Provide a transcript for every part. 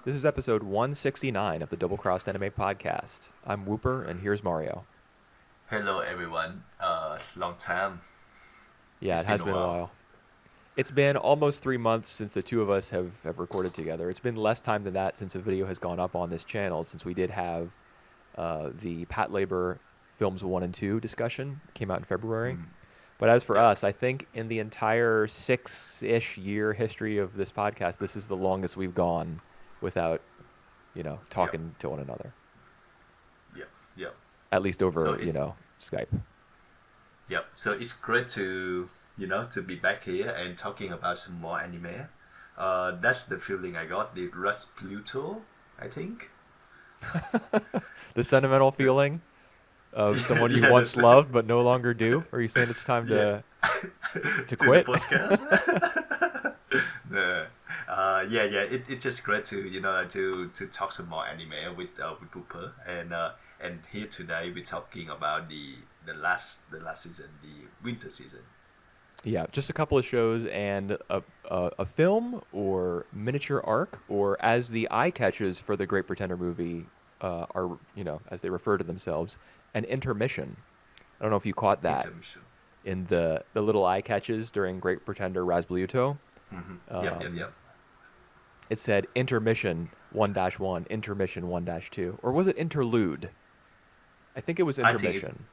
This is episode 169 of the Double Crossed Anime Podcast. I'm Whooper, and here's Mario. Hello everyone. Long time. Yeah, It's it been has a been a while. while. It's been almost 3 months since the two of us have recorded together. It's been less time than that since a video has gone up on this channel, since we did have the Pat Labor Films 1 and 2 discussion. It came out in February. Mm, But as for yep. us, I think in the entire 6-ish year history of this podcast, this is the longest we've gone without, Yep. talking to one another. Yep. Yep. At least So over, it. Skype. Yep. So it's great to to be back here and talking about some more anime. That's the feeling I got. The Razbliuto, I think. The sentimental The, feeling of someone you yeah. once loved but no longer do? Or are you saying it's time Yeah. to To the quit? podcast. Yeah. Yeah. It's just great to to talk some more anime with Cooper and here today we're talking about the last season, the winter season. Yeah, just a couple of shows and a film or miniature arc, or as the eye catches for the Great Pretender movie are, as they refer to themselves, an intermission. I don't know if you caught that Intermission. in the little eye catches during Great Pretender Razbliuto. Yep. Yep. Um, Yep. it said intermission 1-1, intermission 1-2, or was it interlude? I think it was I think it intermission.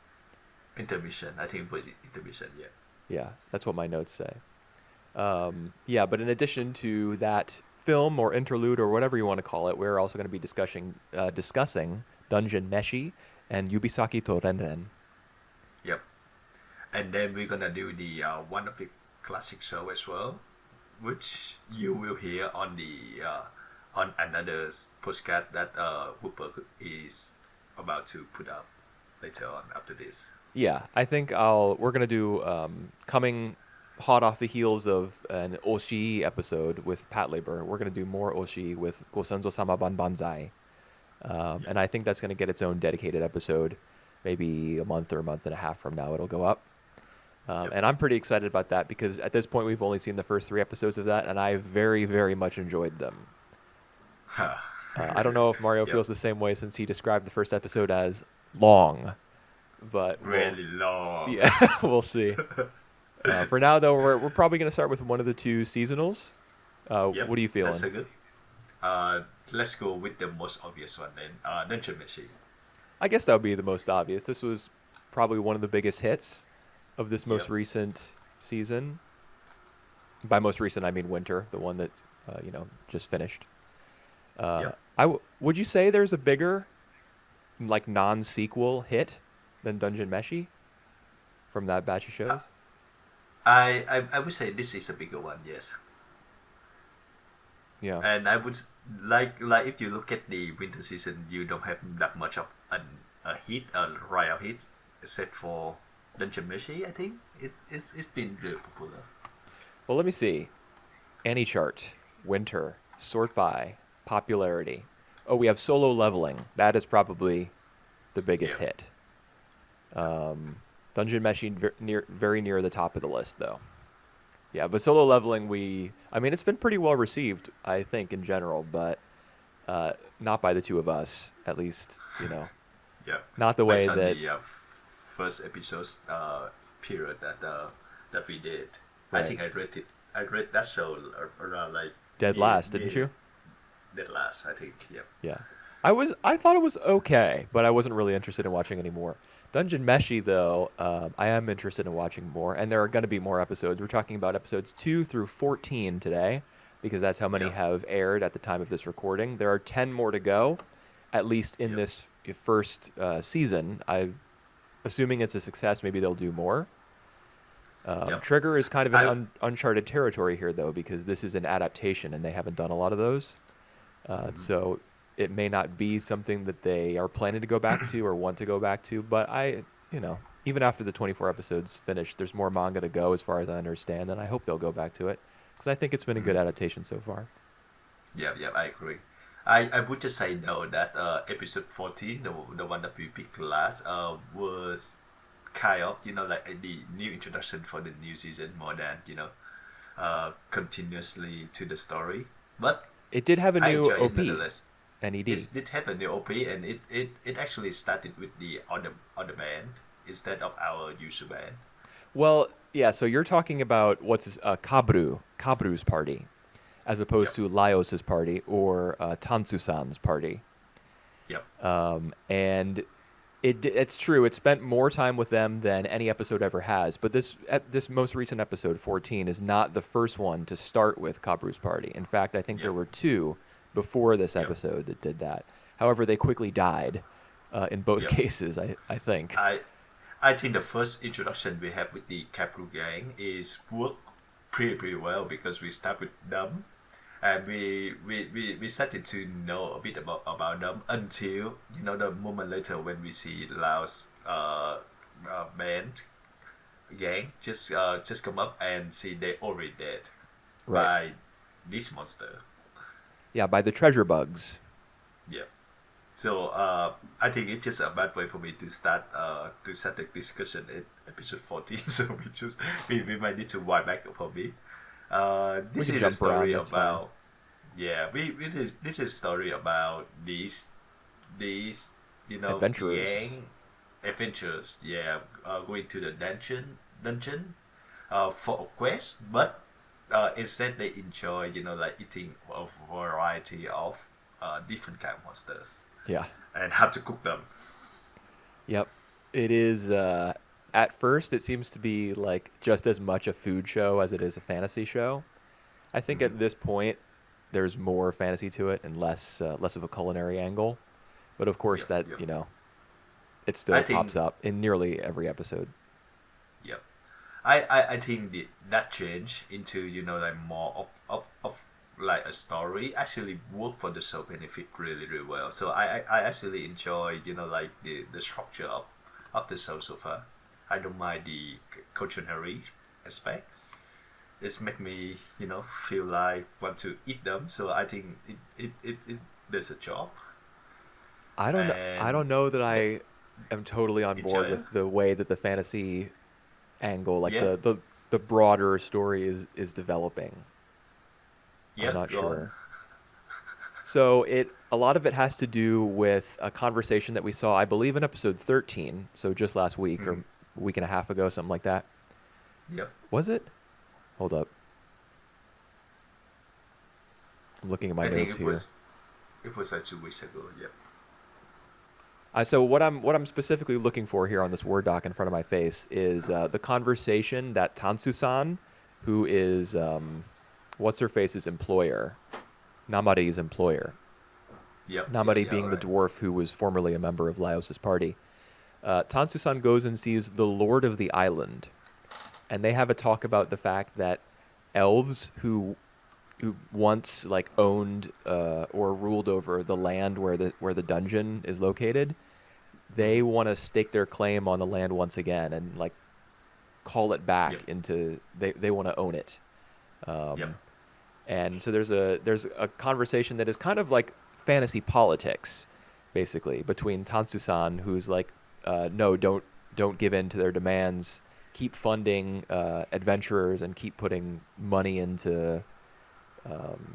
intermission. I think it was intermission. Yeah. Yeah, that's what my notes say. Yeah, but in addition to that film or interlude or whatever you want to call it, we're also going to be discussing Dungeon Meshi and Yubisaki to Renren. Yep. And then we're gonna do the one of the classic show as well, which you will hear on the on another postcard that Whooper is about to put up later on after this. Yeah, I think we're going to do coming hot off the heels of an Oshi episode with Pat Labor. We're going to do more Oshi with Gosenzo Sama Ban Banzai. Yep. And I think that's going to get its own dedicated episode, maybe a month or a month and a half from now. It'll go up. Yep. And I'm pretty excited about that because at this point we've only seen the first 3 episodes of that, and I very, very much enjoyed them. I don't know if Mario Yep. feels the same way since he described the first episode as long, but Really long. yeah, we'll see. For now, though, we're probably going to start with one of the two seasonals. Yep. What are you That's feeling? a good. Let's go with the most obvious one then. Dungeon Meshi. I guess that would be the most obvious. This was probably one of the biggest hits of this most Yep. recent season. By most recent, I mean winter, the one that just finished. Yep. Would you say there's a bigger like non-sequel hit than Dungeon Meshi from that batch of Uh, shows? I would say this is a bigger one. Yes. Yeah. And I would like if you look at the winter season, you don't have that much of a hit, a royal hit, except for Dungeon Meshi. I think it's been really popular. Well, let me see. Any chart, winter, sort by, popularity. Oh, we have solo leveling. That is probably the biggest Yeah. hit. Dungeon Meshi very near the top of the list, though. Yeah, but solo leveling, I mean, it's been pretty well received, I think, in general, but not by the two of us, at least, Yeah. not the way Based on that, the first episode's period that we did, I right. think I read it. I read that show around like Dead near last, didn't near you? that last. I think. Yep. Yeah. I thought it was okay, but I wasn't really interested in watching any more. Dungeon Meshi, though, I am interested in watching more, and there are going to be more episodes. We're talking about episodes 2 through 14 today, because that's how many Yep. have aired at the time of this recording. There are 10 more to go, at least in Yep. this first season. Assuming it's a success, maybe they'll do more. Yep. Trigger is kind of an I uncharted territory here, though, because this is an adaptation, and they haven't done a lot of those. So it may not be something that they are planning to go back to or want to go back to. But even after the 24 episodes finish, there's more manga to go as far as I understand, and I hope they'll go back to it because I think it's been a good adaptation so far. Yeah, I agree. I would just say though that episode 14, the one that we picked last, was kind of like the new introduction for the new season more than continuously to the story. But It did have a I new enjoy it OP, nonetheless. NED. It did have a new OP, and it actually started with the other band instead of our usual band. Well, yeah, so you're talking about Kabru's party, as opposed Yep, to Laios's party or Tansusan's party. yep, And it's true. It spent more time with them than any episode ever has. But this most recent episode, 14, is not the first one to start with Kabru's party. In fact, I think there yep, were two before this yep, episode that did that. However, they quickly died in both yep. cases. I think. I I think the first introduction we have with the Capru gang is work pretty well because we start with them and we started to know a bit about them until the moment later when we see Laos band gang just come up and see they already dead Right. by this monster. Yeah, by the treasure bugs. Yeah. So I think it's just a bad way for me to start the discussion at episode 14. So we might need to wind back for me. We This can is a jump around. story That's fine. about this is a story about these Adventurers. gang adventures. Yeah, going to the dungeon for a quest, but instead they enjoy like eating a variety of different kind of monsters Yeah. and have to cook them. Yep. It is. At first, it seems to be like just as much a food show as it is a fantasy show. I think Hmm. at this point, there's more fantasy to it and less of a culinary angle. But of course, Yep, that yep. it I still pops think up in nearly every episode. yep. I think that change into like more of like a story actually work for the show benefit really well. So I actually enjoy like the structure of the show so far. I don't mind the culinary aspect. It's make me feel like want to eat them. So I think it does a job I and don't know that yeah, I am totally on enjoy board it. with the way that the fantasy angle, like Yeah, the broader story is developing. I'm yeah, not go on. sure. So a lot of it has to do with a conversation that we saw, I believe, in episode 13, so just last week or Mhm. a week and a half ago, something like that. Yep. Was it? Hold up. I'm looking at my I think notes here. it was like 2 weeks ago. Yep. So what I'm specifically looking for here on this Word doc in front of my face is the conversation that Tansu-san, who is what's her face's employer, Namari's employer, Yep. Yep. Namari Yeah. being the Right. dwarf who was formerly a member of Laos's party. Tansu-san goes and sees the Lord of the Island, and they have a talk about the fact that elves who once like owned or ruled over the land where the dungeon is located, they Mm-hmm. want to stake their claim on the land once again and like call it back Yep. into they want to own it. Yep. Um, and so there's a conversation that is kind of like fantasy politics, basically, between Tansu-san, who's like, no, don't give in to their demands, keep funding adventurers and keep putting money into um,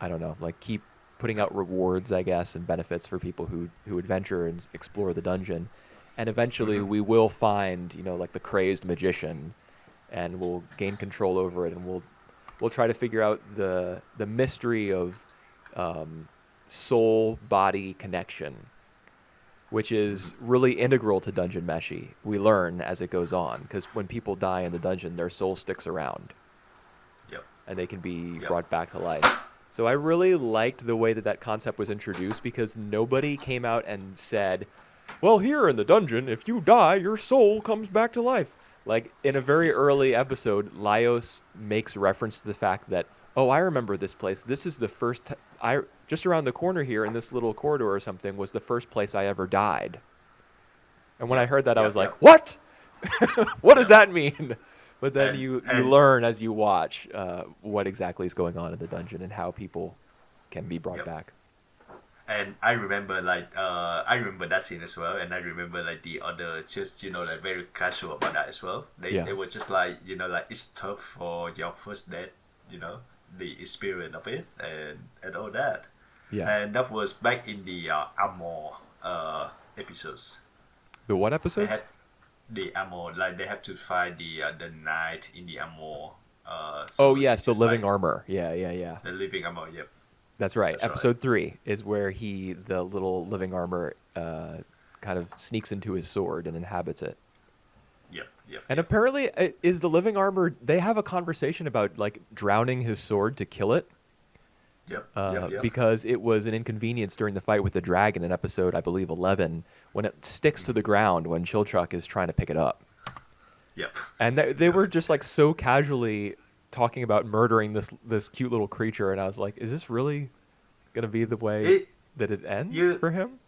I don't know, like keep putting out rewards, I guess, and benefits for people who adventure and explore the dungeon. And eventually Mm-hmm. we will find, like the crazed magician and we'll gain control over it and we'll try to figure out the mystery of um, soul body connection, which Mm-hmm. is really integral to Dungeon Meshi. We learn as it goes on because when people die in the dungeon, their soul sticks around Yep. and they can be Yep. brought back to life. So I really liked the way that that concept was introduced because nobody came out and said, "Well, here in the dungeon, if you die, your soul comes back to life." Like in a very Yep. early episode, Laios makes reference to the fact that, "Oh, I remember this place. This is the first I just around the corner here in this little corridor or something was the first place I ever died." And when I Yep. heard that, I was Yep. like, Yep. "What? What does Yep. that mean?" But then And you and learn as you watch what exactly is going on in the dungeon and how people can be brought yep. back. And I remember I remember that scene as well, and I remember like the other just like very casual about that as well. They Yeah. were just like like it's tough for your first date, you know the experience of it and all that. Yeah. And that was back in the Amor episodes. The what They had episodes? the Amor, like they have to find the knight in the Amor. Oh So yes, it's the just living like armor. Yeah, yeah, yeah. the living Amor. Yep, That's right. that's right. Episode 3 is where the little living armor, kind of sneaks into his sword and inhabits it. Yep, yep, And yep, apparently, is the living armor? They have a conversation about like drowning his sword to kill it, yep, yep, yep, because it was an inconvenience during the fight with the dragon in episode, I believe, 11, when it sticks to the ground when Chilchuck is trying to pick it up. yep, And they yep. were just like so casually talking about murdering this cute little creature, and I was like, is this really gonna be the way It that it ends you for him?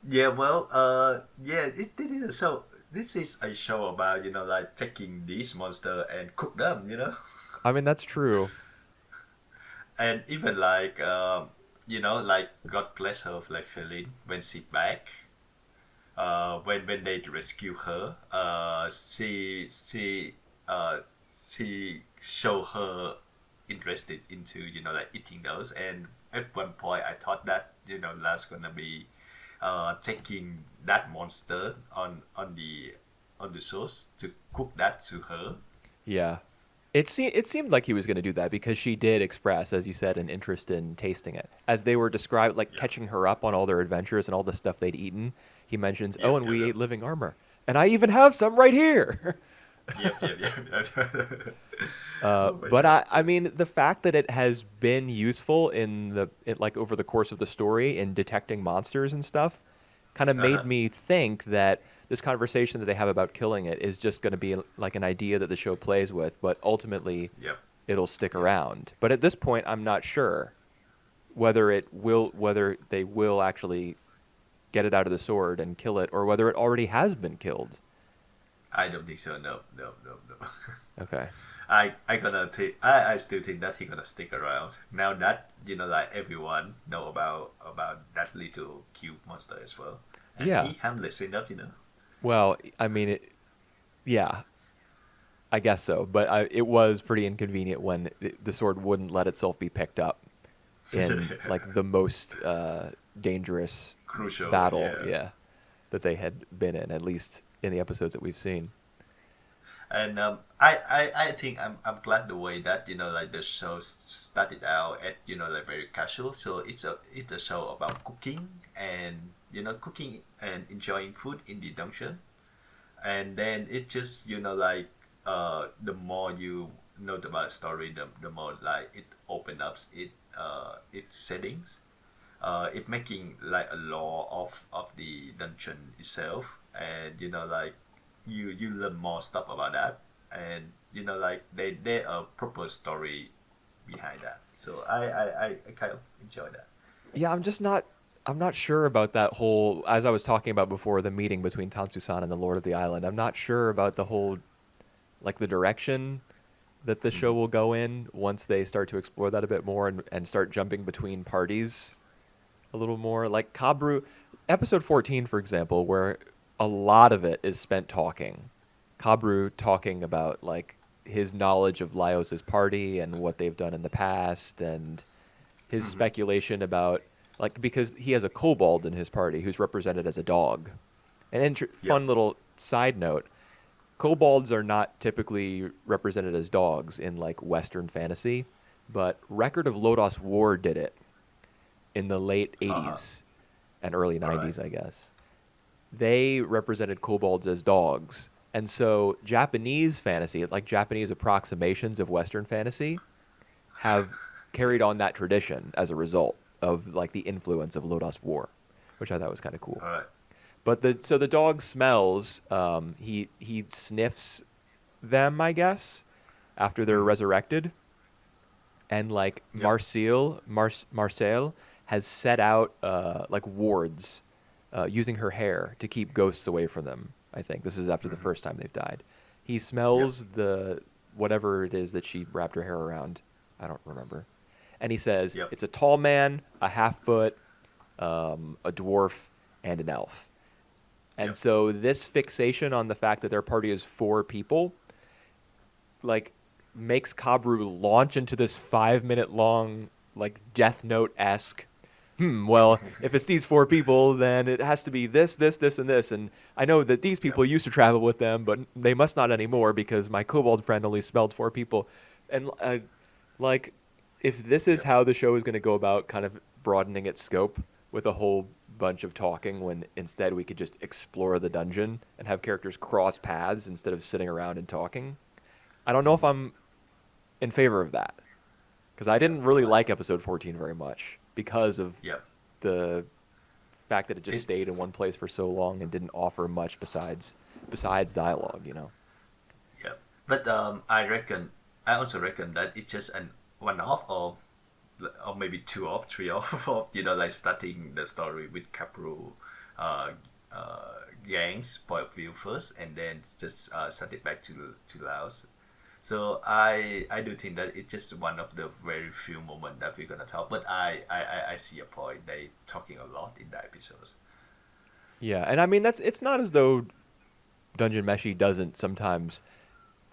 Yeah, well, yeah, this is a show. This is a show about like taking these monster and cook them, I mean, that's true. and even like like God bless her, like feeling when she back, when they rescue her, she show her interested into like eating those, and at one point I thought that that's gonna be taking that monster on the sauce to cook that to her. Yeah. It seemed like he was going to do that because she did express, as you said, an interest in tasting it. As they were described, like Yeah, catching her up on all their adventures and all the stuff they'd eaten, he mentions, yep, "Oh, and yep, we yep, ate living armor, and I even have some right here." yep, yep, yep. Oh my But god, I mean, the fact that it has been useful like over the course of the story in detecting monsters and stuff, kind of uh made huh, me think that this conversation that they have about killing it is just going to be like an idea that the show plays with, but ultimately yep, it'll stick yep. around. But at this point, I'm not sure whether they will actually get it out of the sword and kill it, or whether it already has been killed. I don't think so. No, no, no, no. Okay. I still think that he gonna stick around now that like everyone know about that little cute monster as well, and Yeah. he harmless enough. Well, I mean, yeah, I guess so. But it was pretty inconvenient when the sword wouldn't let itself be picked up in like the most dangerous Crucial, battle, yeah. yeah, that they had been in, at least in the episodes that we've seen. And I think I'm glad the way that like the show started out at like very casual. So it's a show about cooking and cooking and enjoying food in the dungeon, and then it just like the more you know about the story, the more like it open up its settings, it making like a law of the dungeon itself, and like you learn more stuff about that, and like they a proper story behind that, so I kind of enjoy that. Yeah, I'm not sure about that whole, as I was talking about before, the meeting between Tansu-san and the Lord of the Island. I'm not sure about the whole, like the direction that the show Mm-hmm. will go in once they start to explore that a bit more and start jumping between parties a little more. Like Kabru, episode 14, for example, where a lot of it is spent talking. Kabru talking about like his knowledge of Laios's party and what they've done in the past, and his Mm-hmm. speculation about like because he has a kobold in his party who's represented as a dog. An Yep. fun little side note: kobolds are not typically represented as dogs in like Western fantasy, but Record of Lodoss War did it in the late Uh-huh. 80s and early All right. 90s, I guess. They represented kobolds as dogs. And so Japanese fantasy, like Japanese approximations of Western fantasy, have carried on that tradition as a result of like the influence of Lodoss War, which I thought was kind of cool. All right. But the dog smells. He sniffs them, I guess, after they're Mm-hmm. resurrected, and like Yep. Marcel has set out like wards, using her hair to keep ghosts away from them. I think this is after the Mm-hmm. first time they've died. He Yep. smells the whatever it is that she wrapped her hair around. I don't remember. And he says Yep. it's a tall man, a half foot, a dwarf, and an elf. And Yep. so this fixation on the fact that their party is 4 people, like makes Kabru launch into this 5 minute long, like Death Note esque. Well, if it's these four people, then it has to be this, this, this, and this. And I know that these Yep. people used to travel with them, but they must not anymore because my kobold friend only smelled four people. And like, if this is Yep. how the show is going to go about kind of broadening its scope with a whole bunch of talking, when instead we could just explore the dungeon and have characters cross paths instead of sitting around and talking, I don't know if I'm in favor of that because I Yep. didn't really Right. like episode 14 very much because of Yep. the fact that it just It. stayed in one place for so long and didn't offer much besides dialogue, you know. Yep. But I reckon. I also reckon that it's just an one off, or maybe two off, three off of like starting the story with Capru, uh, gang's point of view first, and then just send it back to Laos. So I do think that it's just one of the very few moments that we're gonna talk. But I see a point. They talking a lot in the episodes. Yeah, and I mean it's not as though Dungeon Meshi doesn't sometimes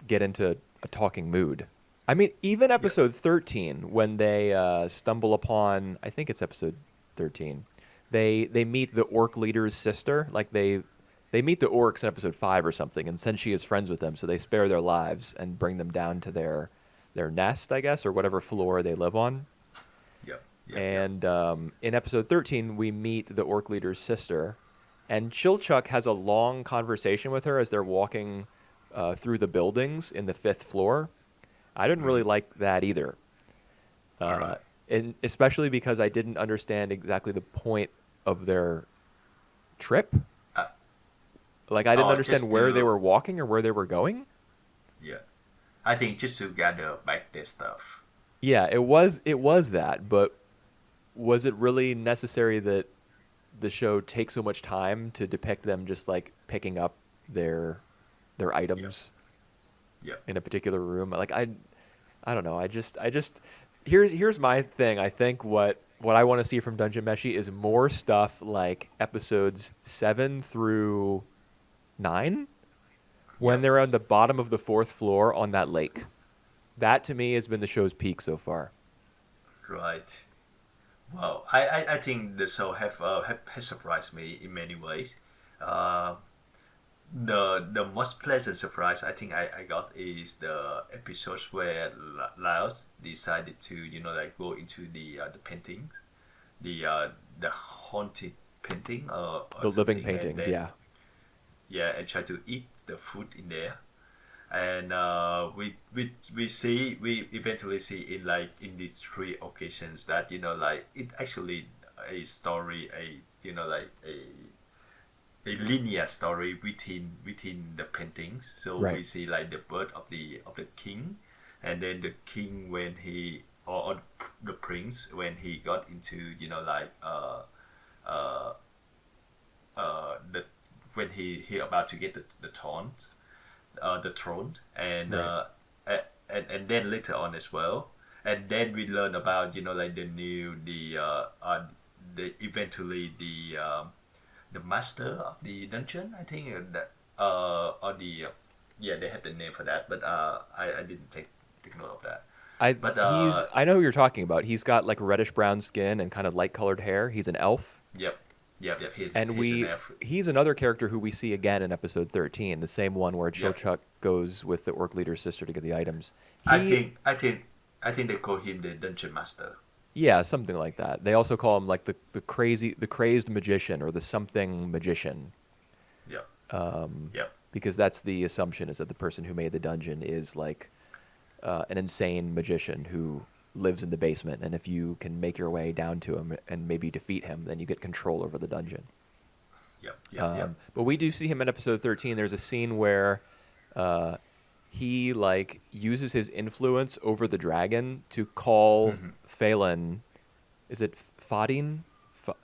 get into a talking mood. I mean, even Yep. episode 13 when they stumble upon, I think it's episode 13. They meet the orc leader's sister, like they meet the orcs in episode 5 or something, and since she is friends with them, so they spare their lives and bring them down to their nest, I guess, or whatever floor they live on. Yep. Yep. Yep. And in episode 13, we meet the orc leader's sister, and Chilchuck has a long conversation with her as they're walking through the buildings in the fifth floor. I didn't really Mm-hmm. like that either, All uh, right. and especially because I didn't understand exactly the point of their trip. Uh, Like I didn't oh, understand just where they to were walking or where they were going. yeah. I think just to gather back their stuff. Yeah, it was that, but was it really necessary that the show takes so much time to depict them just like picking up their Yep. items Yep. in a particular room? Like I don't know. I just here's my thing. I think what I want to see from Dungeon Meshi is more stuff like episodes 7 through 9 when Yep. they're on the bottom of the fourth floor on that lake. That to me has been the show's peak so far. Right. Wow. I think the show has surprised me in many ways. Uh, the most pleasant surprise I think I got is the episodes where Laos decided to like go into the paintings, the haunted painting or The living something, and paintings, then yeah. yeah, and try to eat the food in there. And we eventually see in like in these three occasions that like it actually a story, a like a linear story within the paintings. So we Right. see like the birth of the king, and then the king when he or the prince when he got into like uh the when he about to get the throne, and Right. and then later on as well, and then we learn about like the eventually the master of the dungeon, I think, that or the yeah, they had the name for that, but I didn't take note of that. But I know who you're talking about. He's got like reddish brown skin and kind of light colored hair. He's an elf. yep, yep, And he's an elf. he's another character who we see again in episode 13, the same one where Yep. Chochuck goes with the orc leader's sister to get the items. I He think they call him the dungeon master. Yeah, something like that. They also call him like the crazed magician or the something magician. Yep, Um, yep, because that's the assumption is that the person who made the dungeon is like an insane magician who lives in the basement, and if you can make your way down to him and maybe defeat him, then you get control over the dungeon. yep. But we do see him in episode 13. There's a scene where uh, he like uses his influence over the dragon to call Mm-hmm. Phelan. Is it Fadin?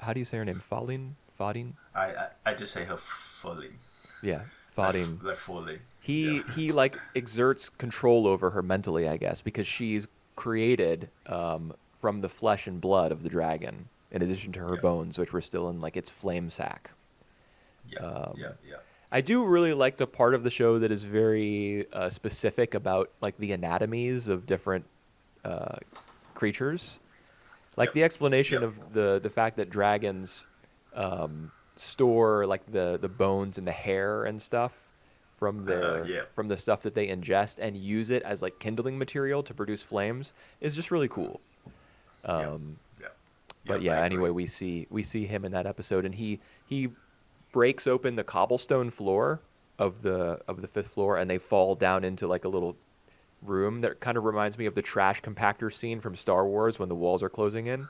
How do you say her name? Falin? Fadin? I just say her falling, Yeah, Fadin. like falling. Yeah, He like exerts control over her mentally, I guess, because she's created from the flesh and blood of the dragon, in addition to her yeah, bones, which were still in like its flame sack. yeah, Um, yeah, yeah. I do really like the part of the show that is very specific about like the anatomies of different uh, creatures. Like Yep. the explanation Yep. of the fact that dragons store like the bones and the hair and stuff Yep. from the stuff that they ingest and use it as like kindling material to produce flames is just really cool. Yep. Um, Yep. but Yep. I yeah, agree. anyway, we see him in that episode, and he breaks open the cobblestone floor of the fifth floor, and they fall down into like a little room that kind of reminds me of the trash compactor scene from Star Wars when the walls are closing in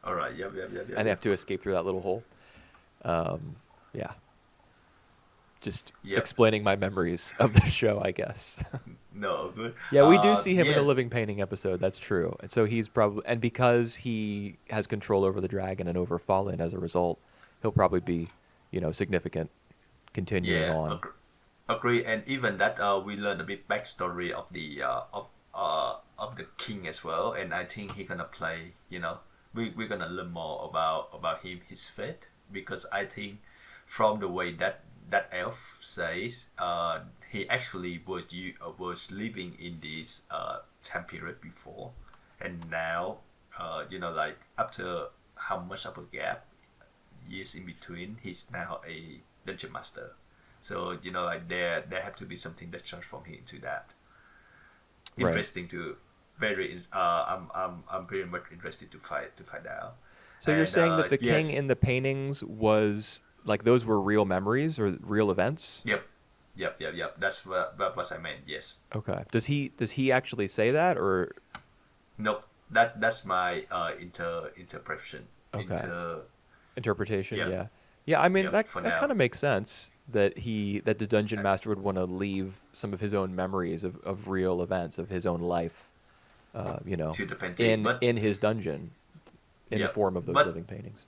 All right. Yep. Yep. Yep. Yep. and they have Yep. to escape through that little hole. Yeah, just Yep. explaining my memories of the show, I guess. No. Good. Yeah, we do see him in the Yes. living painting episode. That's true. And so he's probably, and because he has control over the dragon and over Fallen as a result, he'll probably be, significant continuing Yeah. on. Agree. And even that, we learn a bit backstory of the of the king as well. And I think he gonna play. We're gonna learn more about him, his fate, because I think from the way that elf says, he actually was living in this time period before, and now, like after how much of a gap years in between, he's now a dungeon master. So like there have to be something that transformed him into that. Right. Interesting to I'm pretty much interested to find out. So you're And saying that the king yes, in the paintings was like those were real memories or real events? yep, yep. That's what I meant. Yes. Okay. Does he actually say that or Nope. That's my interpretation. okay. Inter Interpretation, Yep, yeah. Yeah, I mean yep. that For that kind now, of makes sense that the dungeon uh, master would want to leave some of his own memories of real events of his own life, uh, you know, to the painting, in but in his dungeon in the yep. form of those But living paintings.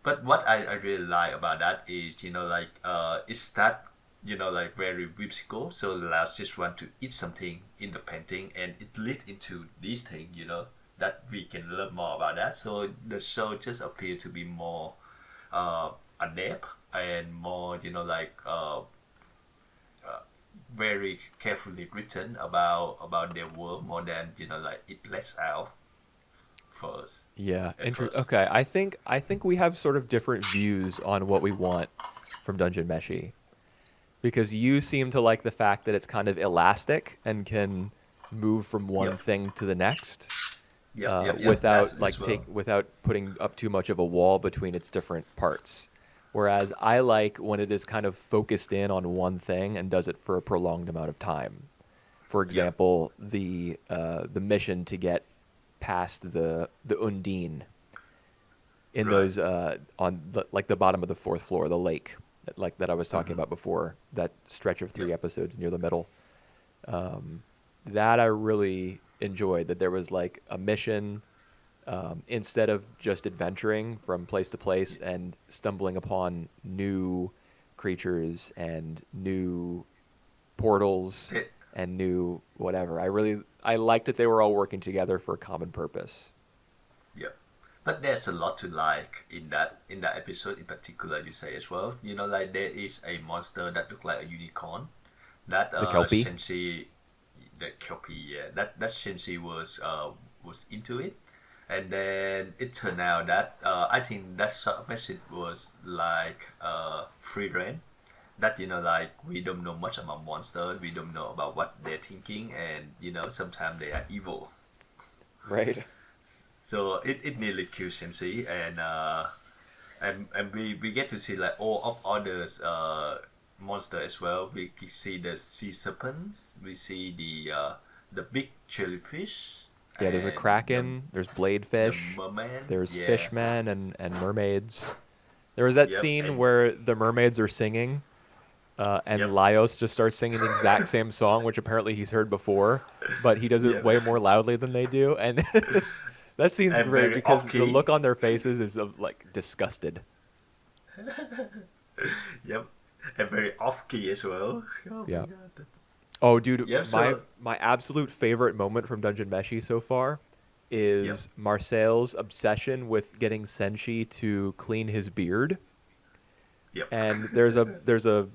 what I really like about that is like it's that like very whimsical. So the last just want to eat something in the painting, and it leads into this thing. That we can learn more about that. So the show just appear to be more adept and more like very carefully written about their world more than like it lets out first Yeah, at first. okay. I think we have sort of different views on what we want from Dungeon Meshi because you seem to like the fact that it's kind of elastic and can move from one Yep. thing to the next Yep. without That's like as take well. without putting up too much of a wall between its different parts. Whereas I like when it is kind of focused in on one thing and does it for a prolonged amount of time. For Yep. example, the mission to get past the Undine in Right. those on like the bottom of the fourth floor, the lake, like that I was talking about before, that stretch of three Yep. episodes near the middle. Um, that I really enjoyed. That there was like a mission instead of just adventuring from place to place and stumbling upon new creatures and new portals That, and new whatever. I liked that they were all working together for a common purpose. yep. But there's a lot to like in that episode in particular. You say as well. Like there is a monster that look like a unicorn. That The Kelpie. Shensi, that Kelpie, yeah. That Shensi was into it, and then it turned out that I think that sort of message was like free reign. That like we don't know much about monsters, we don't know about what they're thinking, and sometimes they are evil. Right. So it nearly kills Shensi, and we get to see like all of others monster as well. We see the sea serpents, we see the big jellyfish, Yeah, there's a and kraken, there's the bladefish, merman. there's Yeah. fishmen and mermaids. There was that Yep. scene And where the mermaids are singing, and yep. Laios just starts singing the exact same song, which apparently he's heard before, but he does it Yep. way more loudly than they do, and that scene's And great very because off the key. look on their faces is of like disgusted. Yep. And very off key as well. Oh my Yeah. god. Oh, dude, Yep. my So my absolute favorite moment from Dungeon Meshi so far yep. is Marcel's obsession with getting Senshi to clean his beard. Yep. and there's a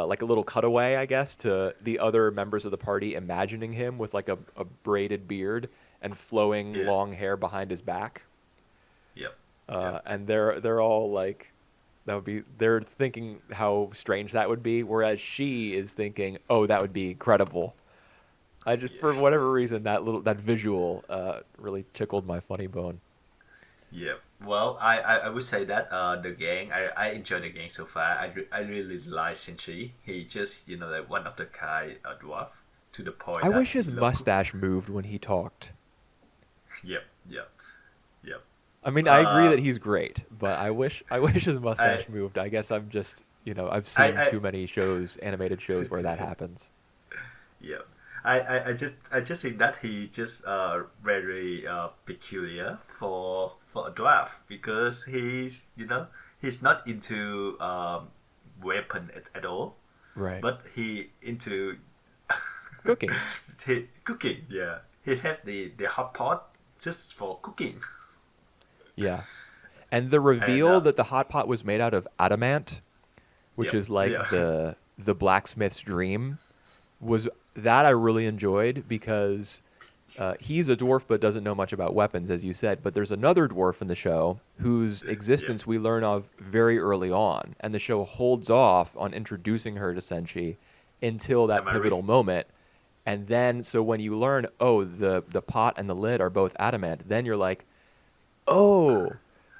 like a little cutaway, I guess, to the other members of the party imagining him with like a braided beard and flowing Yeah. long hair behind his back. Yep. Yep. And they're all like, that would be, they're thinking how strange that would be, whereas she is thinking, oh, that would be incredible. I just, Yeah. for whatever reason, that visual really tickled my funny bone. Yeah. Well, I would say that the gang, I enjoy the gang so far. I really like Shinji. He just, like one of the kind dwarf to the point I that wish he his love cooking. mustache moved when he talked. Yep. Yep. Yep. I mean, I agree Uh, that he's great, but I wish his I, mustache moved. I guess I'm just, I've I, seen I, too many shows, animated shows where that happens. yeah. I just think that he just very peculiar for a dwarf because he's not into weapon at all, Right. but he into Cooking. cooking. Yeah, he have the hot pot just for cooking, Yeah. And the and reveal that the hot pot was made out of adamant, which yeah, is like yeah, the blacksmith's dream, was that I really enjoyed because he's a dwarf but doesn't know much about weapons, as you said. But there's another dwarf in the show whose yeah. existence we learn of very early on, and the show holds off on introducing her to Senshi until that Am I re? pivotal moment. And then, so when you learn, oh, the pot and the lid are both adamant, then you're like, oh,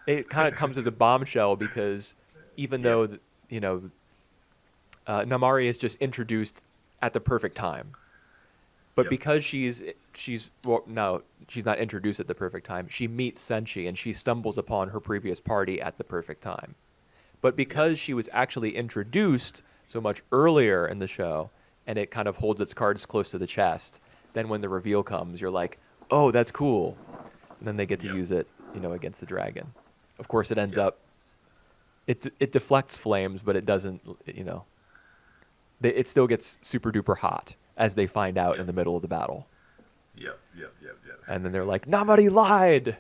it kind of comes as a bombshell because even Yep, though, you know, Namari is just introduced at the perfect time. But yep, because she's well, no, she's not introduced at the perfect time. She meets Senshi and she stumbles upon her previous party at the perfect time. But yep, because she was actually introduced so much earlier in the show and it kind of holds its cards close to the chest, then when the reveal comes, you're like, "Oh, that's cool." And then they get to yep, use it, against the dragon. Of course, it ends yep, up it deflects flames, but it doesn't, it still gets super duper hot as they find out in yep, the middle of the battle. yep, yep, yep, yep, And then they're like, Namari lied.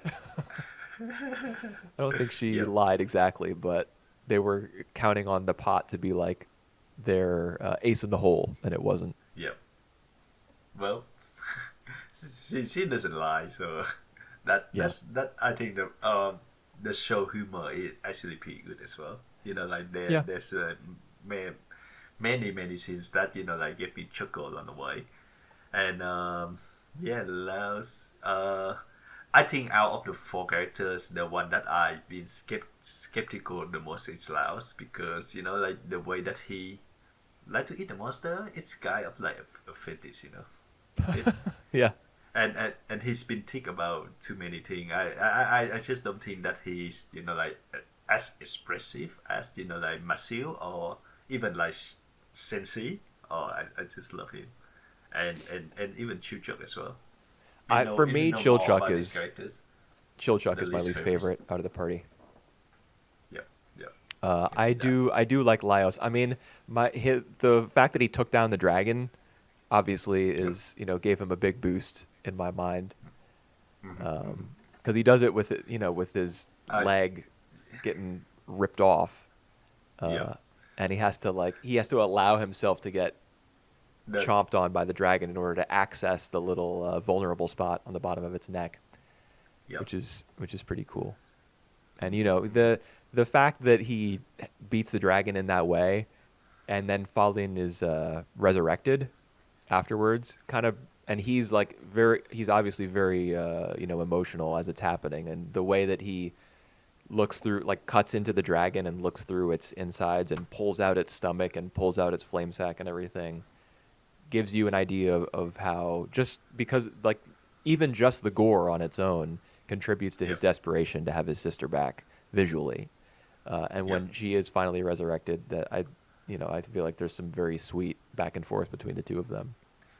I don't think she yep, lied exactly, but they were counting on the pot to be like their ace in the hole, and it wasn't. yep. Well, she doesn't lie, so Yeah. that I think the show humor is actually pretty good as well. Like Yeah. there's ma- many scenes that like get me chuckle on the way, and yeah, Laos. I think out of the four characters, the one that I've been skeptical the most is Laos because like the way that he like to eat the monster, it's kind of like a fetish, it Yeah. and he's been think about too many things. I just don't think that he's like as expressive as like Masil or even like Sensei. Oh, I just love him, and even Chuchuk as well. For If you me, know more about these Chill Chuck the is my least least famous. favorite out of the party. Yep, yep, I can I see that. do I do like Laios. I mean, the fact that he took down the dragon obviously Yep. is, gave him a big boost in my mind. Mm-hmm, mm-hmm. Because he does it with with his I leg getting ripped off, Yep. uh, and he has to allow himself to get That chomped on by the dragon in order to access the little vulnerable spot on the bottom of its neck, Yep. which is pretty cool. And Mm-hmm. the fact that he beats the dragon in that way, and then Falin is resurrected afterwards, kind of, and he's obviously very emotional as it's happening, and the way that he looks through, like, cuts into the dragon and looks through its insides and pulls out its stomach and pulls out its flame sack and everything gives you an idea of how, just because, like, even just the gore on its own contributes to his Yep. desperation to have his sister back visually. And Yep. when she is finally resurrected, that I feel like there's some very sweet back and forth between the two of them.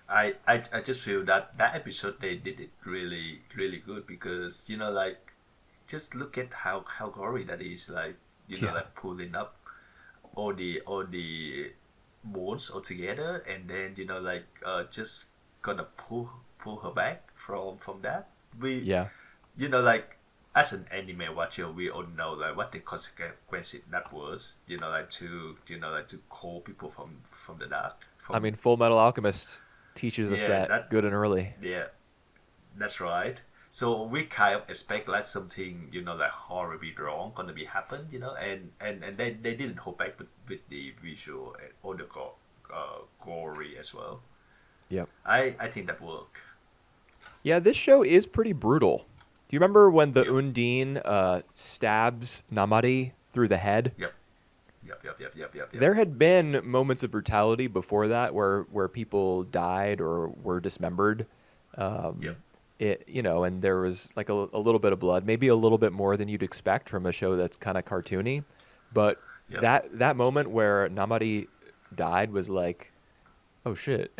I just feel that that episode they did it really really good because like just look at how gory that is, like Yeah, like pulling up all the bones all together, and then like just gonna pull her back from that. We yeah, like as an anime watcher, we all know like what the consequences that was. Like to call people from the dark. I From mean, Full Metal Alchemist teaches us yeah, that that good and early. yeah, that's right. So we kind of expect like something like horribly wrong gonna be happen. And they didn't hold back with the visual and all the gory as well. Yep. I think that work. Yeah, this show is pretty brutal. Do you remember when the Yep. Undine stabs Namari through the head? Yep. Yep. Yep. Yep. Yep. Yep. Yep. There had been moments of brutality before that where people died or were dismembered. Yep. Um, and there was like a little bit of blood, maybe a little bit more than you'd expect from a show that's kind of cartoony. But Yep. that moment where Namari died was like, oh shit.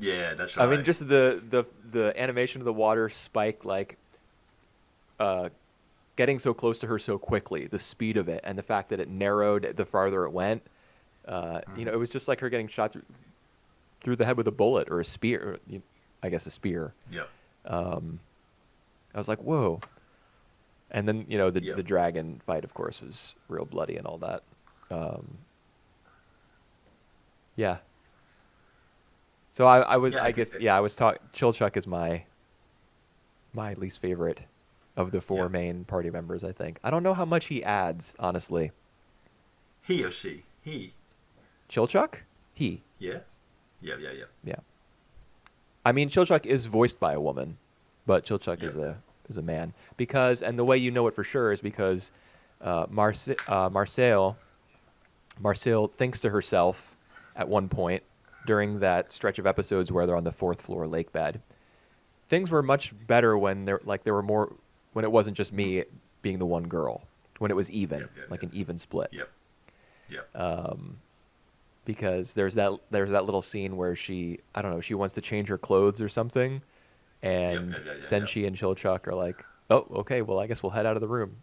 Yeah, that's I mean, right. just the animation of the water spike, like uh, getting so close to her so quickly, the speed of it, and the fact that it narrowed the farther it went. It was just like her getting shot through the head with a bullet or a spear. I guess a spear. Yep. Um, I was like, whoa. And then the Yep. dragon fight, of course, was real bloody and all that. Um, yeah. So Yeah, I I think guess that. yeah I was talking. Chilchuck is my least favorite of the four Yep. main party members, I think. I don't know how much he adds, honestly. He or she. He. Chilchuck? He. Yeah. Yeah. Yeah. Yeah. Yeah. I mean, Chilchuck is voiced by a woman, but Chilchuck Yep. is a man because, and the way you know it for sure is because Marcel thinks to herself at one point during that stretch of episodes where they're on the fourth floor lake bed. Things were much better when there were more when it wasn't just me being the one girl, when it was even, Yep. Yep. like Yep. an even split. Yep. Yep. Um, because there's that little scene where I don't know, she wants to change her clothes or something, Yep. and Yep. Yep. Yep. Yep. Senshi and Chilchuck are like, "Oh, okay, well, I guess we'll head out of the room."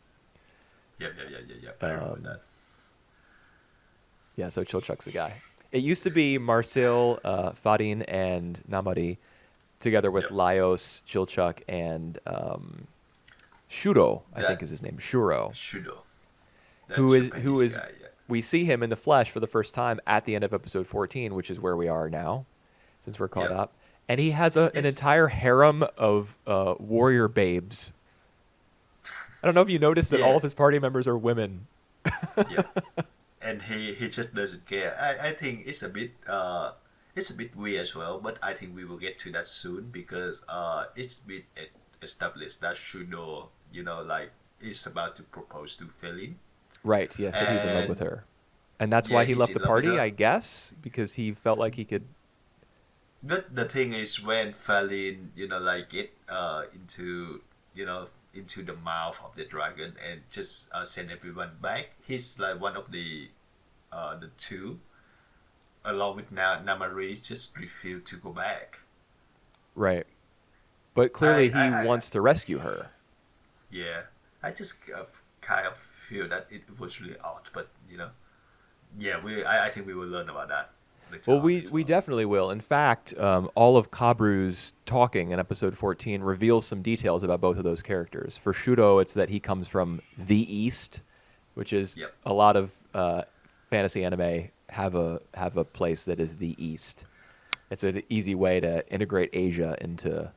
Yep. Yep. Yep. Yep. Yep. I remember Um, that. yeah, so Chilchuck's the guy. It used to be Marcel, Fadin, and Namari together with Yep. Laios, Chilchuck, and Shuro, I think That is his name, Shuro, Shudo. That who Japanese is guy. Yeah. we see him in the flesh for the first time at the end of episode 14, which is where we are now, since we're caught Yep. up. And he has an It's entire harem of warrior babes. I don't know if you noticed that all yeah. of his party members are women. Yep. And he just doesn't care. I think it's a bit weird as well, but I think we will get to that soon because it's been established that Shuno like is about to propose to Felin, Right, yeah, so he's in love with and her. And that's yeah, why he he's left the in love with party, her. I guess, because he felt like he could. But the thing is, when Felin like get into the mouth of the dragon and just send everyone back, he's like one of the two along with Namari just refuse to go back. Right. But clearly he wants to rescue her. Yeah, I just kind of feel that it was really odd, but yeah, I think we will learn about that later Well, on we as we well. definitely will. In fact, all of Kabru's talking in episode 14 reveals some details about both of those characters. For Shudo, it's that he comes from the East, which is Yep, a lot of fantasy anime have a place that is the East. It's an easy way to integrate Asia into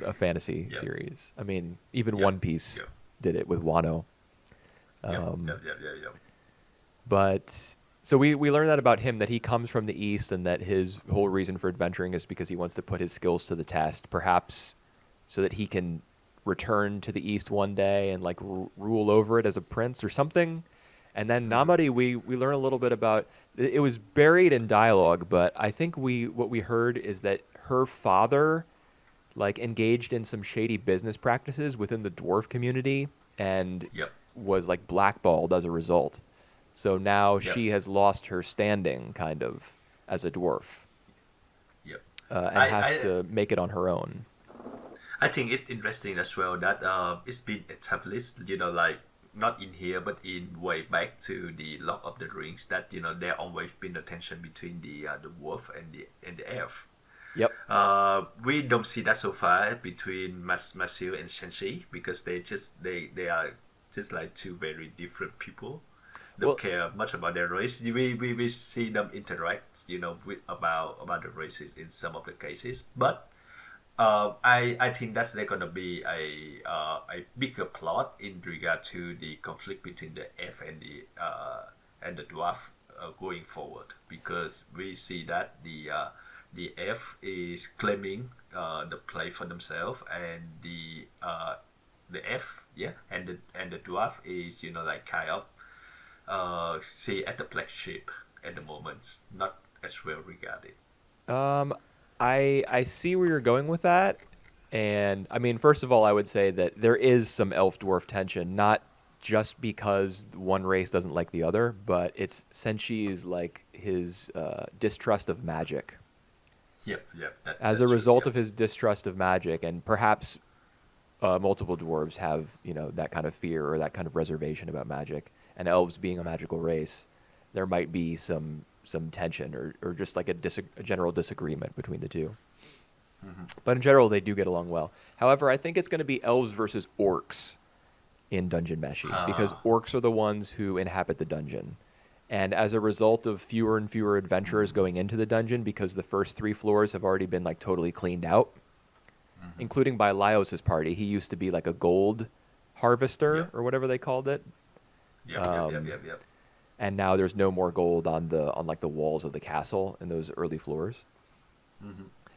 a fantasy yep, series. I mean, even yep, One Piece yep, did it with Wano. yep, Um, yep, yep, yep, yep. But so we learned that about him, that he comes from the East and that his whole reason for adventuring is because he wants to put his skills to the test, perhaps so that he can return to the East one day and like rule over it as a prince or something. And then Mm-hmm. Namari, we learn a little bit about it was buried in dialogue, but I think what we heard is that her father like engaged in some shady business practices within the dwarf community and Yep, was like blackballed as a result. So now yep, she has lost her standing kind of as a dwarf yep. and I has I to make it on her own. I think it's interesting as well that it's been established, like not in here but in way back to the Lord of the Rings that there always been a tension between the wolf and the elf. Yep. We don't see that so far between Masil and Shenshi because they are just like two very different people. Don't Well, care much about their race. We see them interact, with about the races in some of the cases, but I think that's there gonna be a bigger plot in regard to the conflict between the F and the dwarf going forward because we see that the F is claiming the play for themselves and the F, yeah, and the dwarf is like kind of see at the flagship at the moment, not as well regarded. um, I see where you're going with that, and I mean, first of all, I would say that there is some elf dwarf tension, not just because one race doesn't like the other, but it's Senshi's like his distrust of magic. Yep, As a that's true. result Yep. of his distrust of magic, and perhaps multiple dwarves have that kind of fear or that kind of reservation about magic, and elves being a magical race, there might be some tension or just like a general disagreement between the two. But in general, they do get along well. However, I think it's going to be elves versus orcs in Dungeon Meshi because Uh, orcs are the ones who inhabit the dungeon. And as a result of fewer and fewer adventurers going into the dungeon because the first three floors have already been like totally cleaned out, including by Laios' party. He used to be like a gold harvester yep, or whatever they called it. Um, yep. and now there's no more gold on like the walls of the castle in those early floors.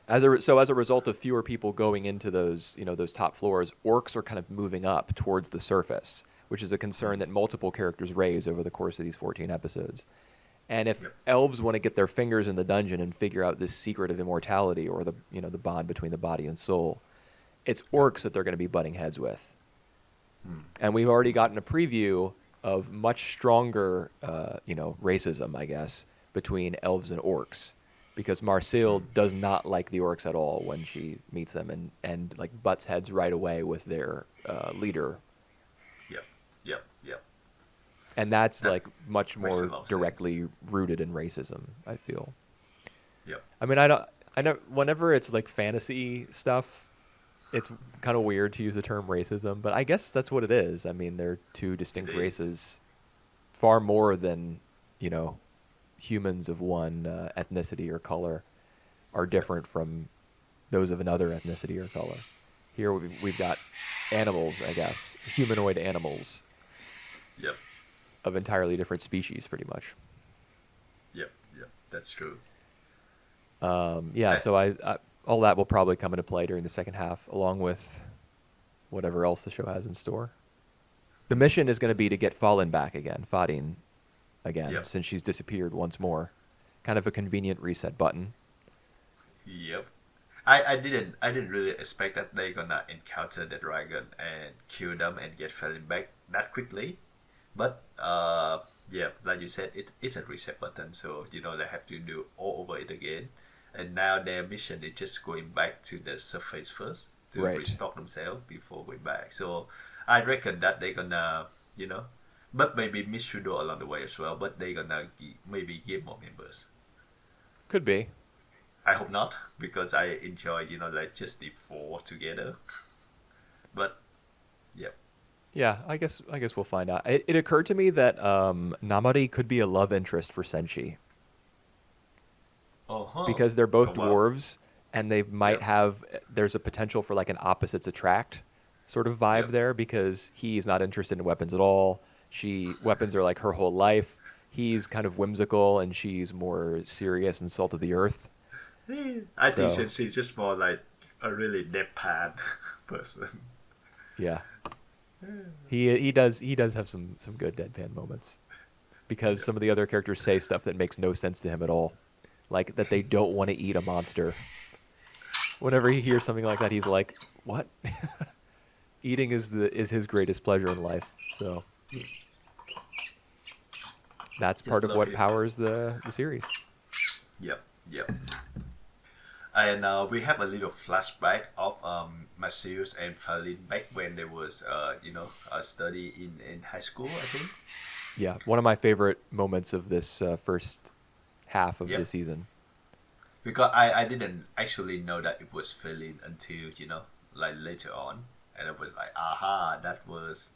As a result of fewer people going into those top floors, orcs are kind of moving up towards the surface, which is a concern that multiple characters raise over the course of these 14 episodes. And if Yep. elves want to get their fingers in the dungeon and figure out this secret of immortality or the bond between the body and soul, it's Yep. orcs that they're going to be butting heads with. And we've already gotten a preview of much stronger, racism, I guess, between elves and orcs, because Marcille does not like the orcs at all when she meets them, and like butts heads right away with their leader, Yep. Yep. and that's That like much makes a more lot of sense. directly rooted in racism, I feel. Yep. I mean, I know whenever it's like fantasy stuff, it's kind of weird to use the term racism, but I guess that's what it is. I mean, they're two It distinct is. races, far more than, you know, humans of one ethnicity or color are Yep. different from those of another ethnicity or color. Here we've got animals, I guess, humanoid animals Yep. of entirely different species, pretty much. Yep. That's true. Yeah, I, so all that will probably come into play during the second half, along with whatever else the show has in store. The mission is going to be to get Fallen back again, Fadin again, yep. since she's disappeared once more. Kind of a convenient reset button. Yep. I didn't really expect that they're gonna encounter the dragon and kill them and get Felin back that quickly. But yeah, like you said, it's a reset button, so they have to do all over it again. And now their mission is just going back to the surface first to Right. restock themselves before going back. So I reckon that they're gonna, you know, but maybe miss Shudo along the way as well. But they're gonna maybe give more members. Could be. I hope not because I enjoy like just the four together. But yeah. Yeah, I guess we'll find out. It occurred to me that Namari could be a love interest for Senshi Oh huh. because they're Oh both wow. dwarves and they might Yep. have there's a potential for like an opposites attract sort of vibe Yep. there because he's not interested in weapons at all. Weapons are like her whole life. He's kind of whimsical and she's more serious and salt of the earth. I think So, she's just more like a really deadpan person. yeah. He does have some good deadpan moments because Yep. some of the other characters say stuff that makes no sense to him at all. Like that they don't want to eat a monster. Whenever he hears something like that, he's like, "What?" Eating is his greatest pleasure in life. So that's part Just of love what him. powers the series. Yep. Yep. And we have a little flashback of Macius and Falin back when they was a study in high school, I think. Yeah, one of my favorite moments of this first half of the Yep. season. because I didn't actually know that it was failing until like later on, and I was like, aha, that was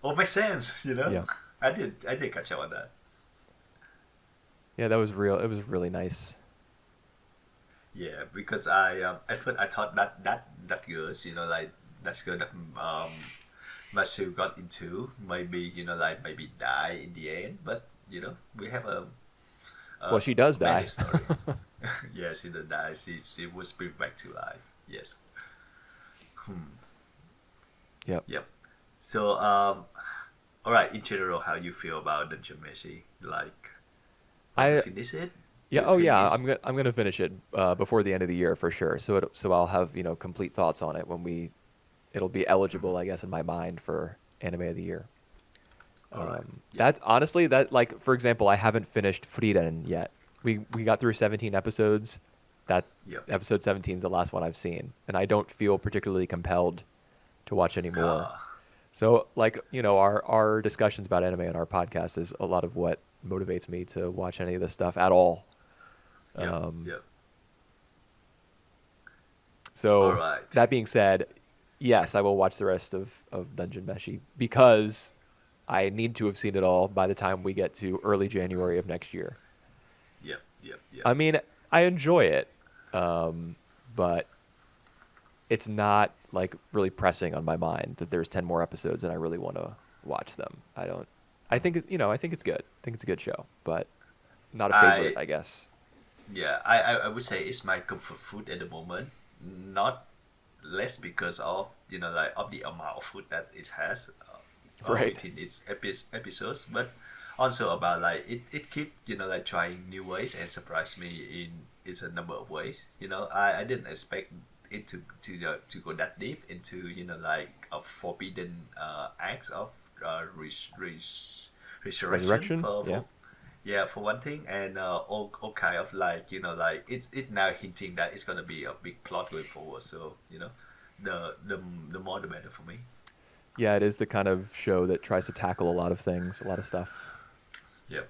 all makes sense. Yeah. I did catch up on that. Yeah, that was real. It was really nice. Yeah, because I at first I thought that girls like that's girl that Masu got into maybe like maybe die in the end, but we have Well, a she does many die. story. Yes, she didn't die. She was brought back to life. Yes. Yep. Yep. So all right. In general, how you feel about Dungeon Meshi? Like, want to I finish it? Do Yeah. you Oh, think yeah. it's I'm gonna finish it before the end of the year for sure. So I'll have complete thoughts on it when it'll be eligible, I guess, in my mind for anime of the year. all right? Yep. That's honestly that like for example, I haven't finished Frieren yet. We got through 17 episodes. That's Yep. episode 17 is the last one I've seen, and I don't feel particularly compelled to watch any more. Uh, So like our discussions about anime on our podcast is a lot of what motivates me to watch any of this stuff at all. yep. Um, Yep. All so right. that being said, yes, I will watch the rest of Dungeon Meshi because I need to have seen it all by the time we get to early January of next year. Yep. Yep. Yep. I mean, I enjoy it, um, but it's not like really pressing on my mind that there's 10 more episodes and I really want to watch them. I don't. I think I think it's good. I think it's a good show, but not a favorite, I I guess. Yeah, I would say it's my comfort food at the moment. Not less because of like of the amount of food that it has Right. within its episodes, but also about like it keep like trying new ways and surprise me in it's a number of ways. I didn't expect it to go that deep into like a forbidden acts of resurrection Resurrection. for Yeah. yeah, for one thing, and all kind of like like it's now hinting that it's gonna be a big plot going forward. So the more the better for me. Yeah, it is the kind of show that tries to tackle a lot of things, a lot of stuff. Yep.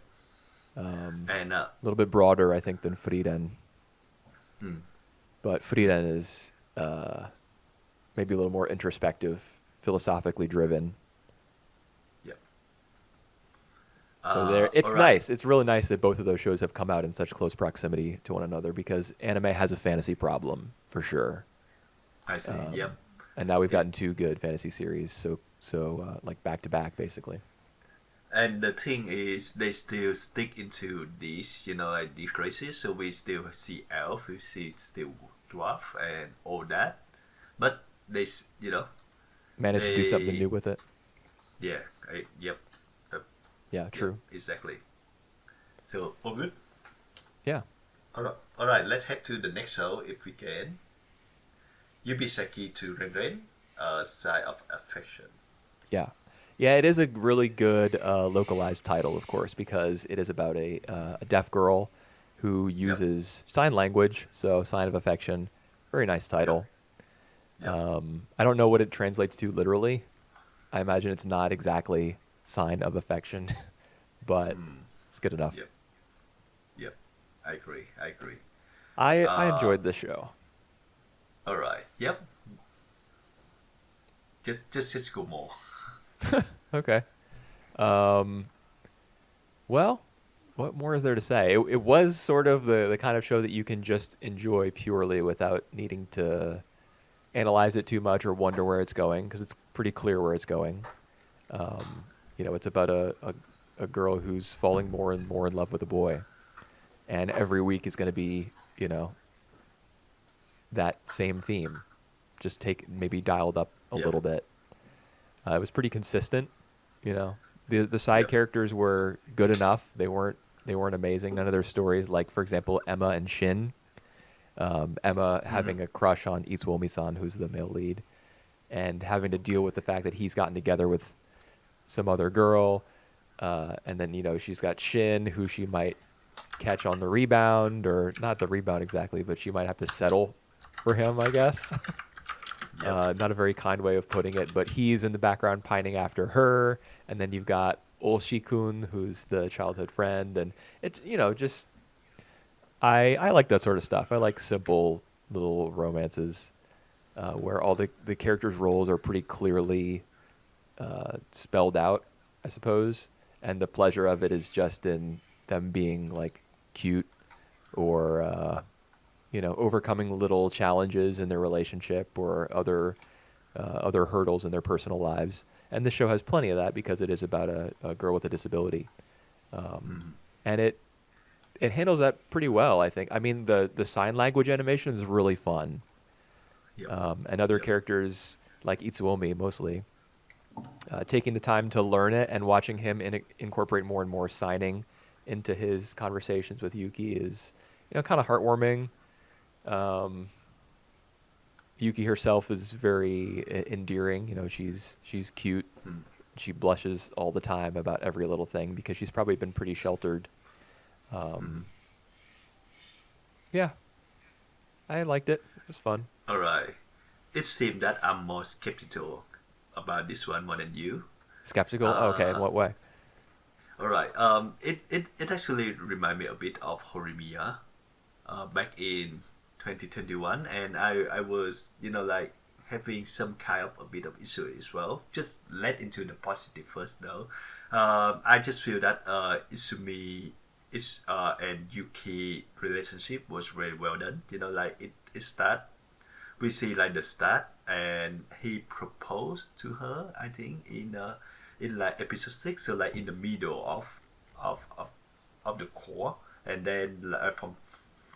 A And little bit broader, I think, than Frieren, mm, but Frieren is maybe a little more introspective, philosophically driven. yep. So there, All it's right. nice. It's really nice that both of those shows have come out in such close proximity to one another because anime has a fantasy problem for sure. I see. Yep. And now we've Yep. gotten two good fantasy series, so like back to back basically. And the thing is, they still stick into these, like these races. So we still see elf, we see still dwarf, and all that. But Managed to do something they new with it. yeah, yep, Yeah, yep, true. exactly. So all good. Yeah. All right. Let's head to the next show if we can. Yubisaki to Renren, Side of Affection. Yeah. Yeah, it is a really good localized title, of course, because it is about a deaf girl who Yep, uses sign language, so sign of affection. Very nice yep, title. yep, I don't know what it translates to literally. I imagine it's not exactly sign of affection, but it's good enough. yep, yep. I agree. I agree. I Uh, enjoyed the show. all right. Yep. Just go more. Okay. Um, well, what more is there to say? It was sort of the kind of show that you can just enjoy purely without needing to analyze it too much or wonder where it's going because it's pretty clear where it's going. It's about a girl who's falling more and more in love with a boy, and every week is going to be, that same theme, just take maybe dialed up a Yep, little bit. It was pretty consistent, you know. The side yep, characters were good enough. They weren't amazing. None of their stories, like for example, Emma and Shin. Emma having a crush on Itsuomi-san, who's the male lead, and having to deal with the fact that he's gotten together with some other girl, and then she's got Shin, who she might catch on the rebound, or not the rebound exactly, but she might have to settle for him, I guess. yep, Not a very kind way of putting it, but he's in the background pining after her, and then you've got Olshi-kun, who's the childhood friend, and it's just I like that sort of stuff. I like simple little romances where all the characters' roles are pretty clearly spelled out, I suppose, and the pleasure of it is just in them being like cute or overcoming little challenges in their relationship or other hurdles in their personal lives. And this show has plenty of that because it is about a girl with a disability, um, Mm-hmm. and it handles that pretty well, I think. I mean, the sign language animation is really fun, Yep. and other Yep. characters like Itsuomi mostly taking the time to learn it and watching him incorporate more and more signing into his conversations with Yuki is kind of heartwarming. Um, Yuki herself is very endearing. She's cute. Mm. She blushes all the time about every little thing because she's probably been pretty sheltered. Mm-hmm. Um, yeah, I liked it. It was fun. All right. It seems that I'm more skeptical about this one more than you. Skeptical? Oh, okay, in Uh, what way? all right. It actually remind me a bit of Horimiya back in 2021, and I was like having some kind of a bit of issue as well. Just let into the positive first though. I just feel that Isumi is and Yuki relationship was very well done. Like it start, we see like the start, and he proposed to her, I think, in like episode 6, so like in the middle of of, of the core, and then like,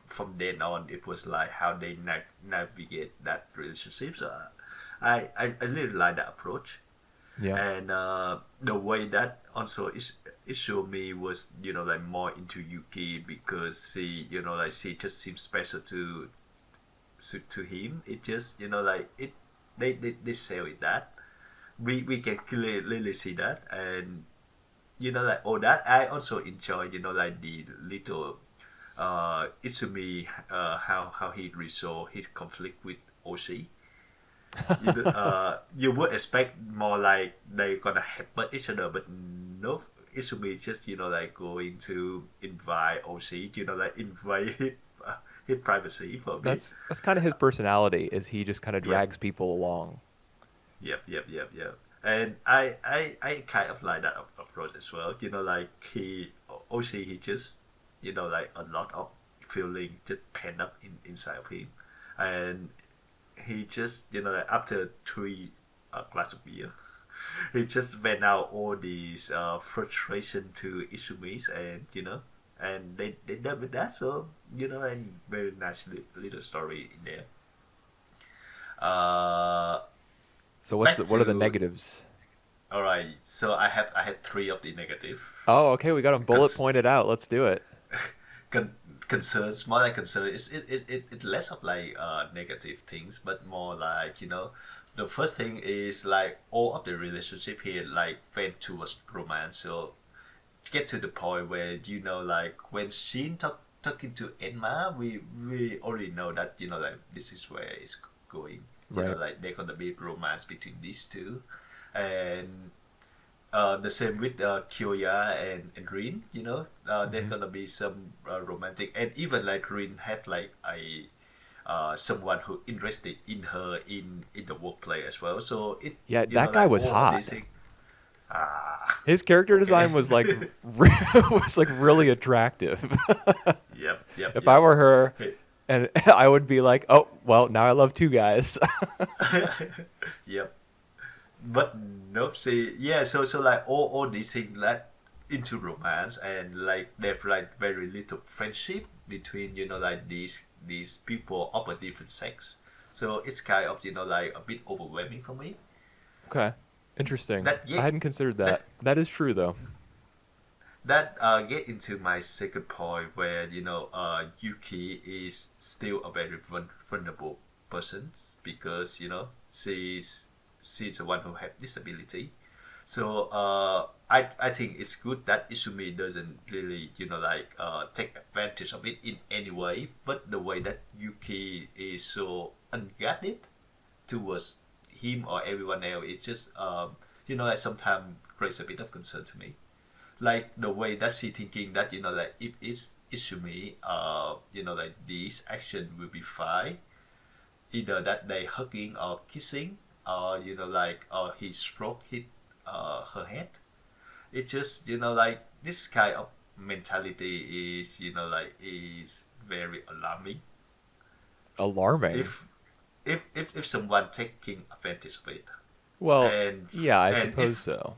from then on it was like how they navigate that relationship. So I really like that approach, Yeah, and the way that also is it showed me was like more into Yuki because she just seems special to him. It just like it they sell it that we can clearly see that. And like all that I also enjoy like the little Itsumi, how he resolve his conflict with Oshi. You would expect more like they gonna help each other, but no, Itsumi just like going to invite Oshi, like invite his privacy for a bit. that's kind of his personality. Is he just kind of Yep, drags people along? yep. And I kind of like that approach as well. Like Oshi, he just like a lot of feeling just pent up inside of him, and he just like after three glass of beer, he just vent out all these frustration to Issumis, and and they done with that. So and very nice little story in there. Uh, So back what are the to negatives? all right. So I had three of the negative. Oh, okay, we got them bullet Cons- pointed out. Let's do it. concerns, more like concern. It's less of like negative things, but more like the first thing is like all of the relationship here like went towards romance. So get to the point where like when Shin talking to Enma, we already know that like this is where it's going. Right. Like they're gonna be romance between these two, and the same with Kyoya and Rin. There's Hmm. gonna be some romantic, and even like Rin had like a someone who interested in her in the workplace as well. So it Yeah, that guy like was all of hot. these things. Ah, His character okay. design was like was like really attractive. If I Yep. were her, Hey, and I would be like, oh well, now I love two guys. yep. But nope. See, yeah. So like all these things led into romance, and like there's like very little friendship between like these people of a different sex. So it's kind of like a bit overwhelming for me. Okay, interesting. That I get hadn't considered that that. That is true though. that get into my second point where Yuki is still a very vulnerable person because she's the one who have disability. So I think it's good that Isumi doesn't really like take advantage of it in any way, but the way that Yuki is so unguarded towards him or everyone else, it's just like sometimes creates a bit of concern to me. like the way that she thinking that like if it's Izumi, like this action will be fine, either that they hugging or kissing, or like or he stroke hit her head. It just like this kind of mentality is like is very alarming. Alarming. If someone taking advantage of it, Well, and yeah, I and suppose so.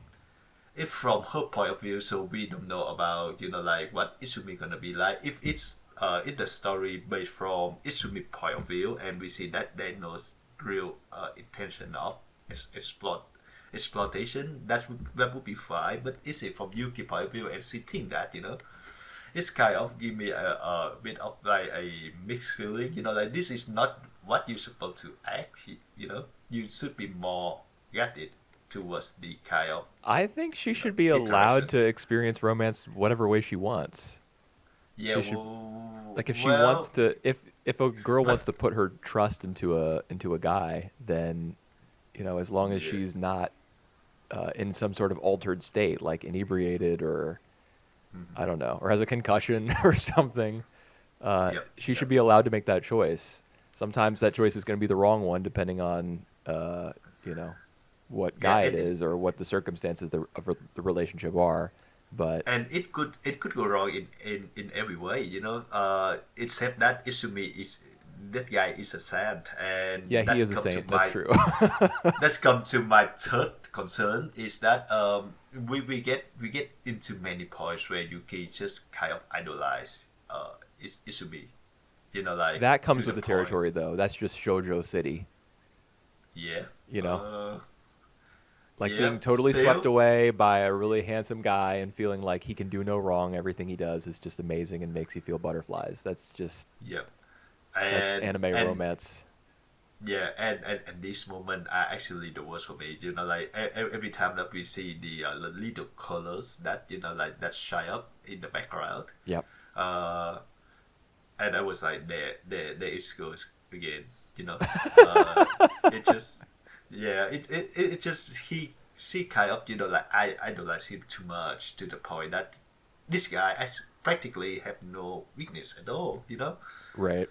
if from her point of view, so we don't know about like what Izumi gonna be like. If it's in the story based from Izumi point of view, and we see that there no real intention of exploitation, that would be fine. But is it from Yuki point of view, and she think that it's kind of give me a bit of like a mixed feeling. Like this is not what you're supposed to act. You should be more get it towards the kind of I think she should be allowed interaction. to experience romance whatever way she wants. Yeah, She should well, like if she wants well, to if a girl wants but to put her trust into a guy, then as long as yeah, she's not in some sort of altered state, like inebriated or I don't know, or has a concussion or something, yep, she should yep, be allowed to make that choice. Sometimes that choice is going to be the wrong one, depending on you know what yeah, guy it is or what the circumstances of the relationship are. But and it could go wrong in every way, except that Isumi is that guy is a saint, yeah, and he is a saint. That's true. that's come to my third concern is that we get into many points where Yuki just kind of idolize Isumi, like That to comes with the the point. territory, though. That's just Shoujo City. Yeah. You know, Uh. like Yeah. being totally swept Still. away by a really handsome guy and feeling like he can do no wrong. Everything he does is just amazing and makes you feel butterflies. Yep. That's And anime and romance. yeah, and this moment are actually the worst for me. Like every time that we see the little colors that like that shine up in the background, Yep. uh, and I was like, there it goes again. You know, uh, it just yeah, it just she kind of like I idolize him too much to the point that this guy practically have no weakness at all. Right.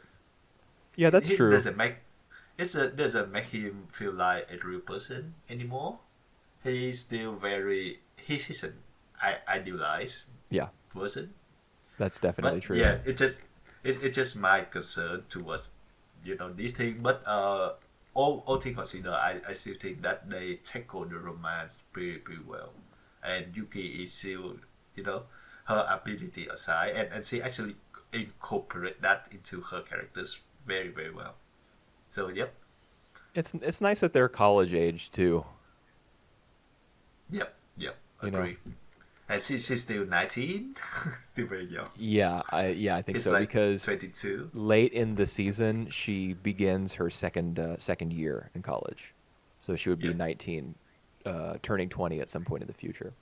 Yeah, that's It true. doesn't make doesn't make him feel like a real person anymore. He's still very he's an idealized Yeah, person. that's definitely But true. yeah, it just my concern towards this thing. But all things considered, I still think that they tackle the romance pretty well, and Yuki is still her ability aside, and she actually incorporate that into her characters very well. So yep. It's nice that they're college age too. Yep, You know. agree. And she's still 19, still very young. Yeah, I think He's so like because 22. late in the season she begins her second year in college, so she would be Yep. 19, turning 20 at some point in the future.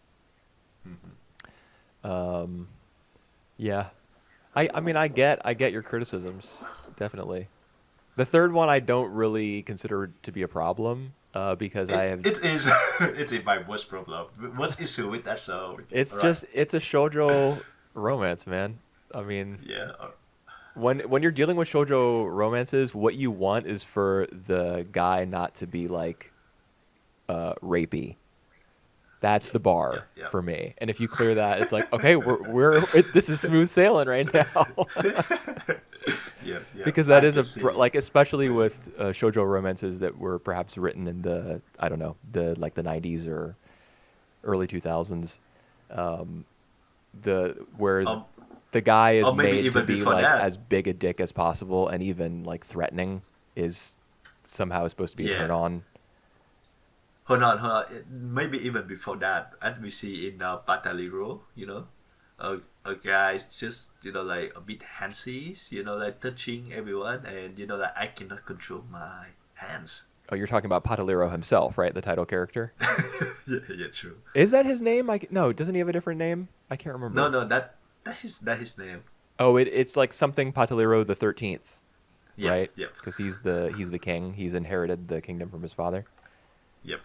Hmm. Um, yeah, I mean I get your criticisms definitely. The third one I don't really consider to be a problem because I have It is it's my worst problem. What's issue with that song? it's Alright. just it's a shoujo romance, man. I mean, Yeah. when you're dealing with shoujo romances, what you want is for the guy not to be like rapey. That's Yep. the bar Yep. Yep. for me. And if you clear that, it's like, okay, this is smooth sailing right now. Yep. Yep. Because that I is can see. like especially Where. with shoujo romances that were perhaps written in the I don't know the 90s or early 2000s, um, the where Um. the guy is Or maybe made to even be before like that. as big a dick as possible and even like threatening is somehow supposed to be a turn Yeah. on. Hold on. Maybe even before that, as we see in Bataliro, a guy's just like a bit handsy, like touching everyone, and like I cannot control my hands. Oh, you're talking about Pataliro himself, right? The title character. Yeah, true. Is that his name? No, doesn't he have a different name? I can't No, remember. no, that his name. Oh, it's like something Pataliro the 13th, Yep, right? yep, Because he's the king. He's inherited the kingdom from his father. yep.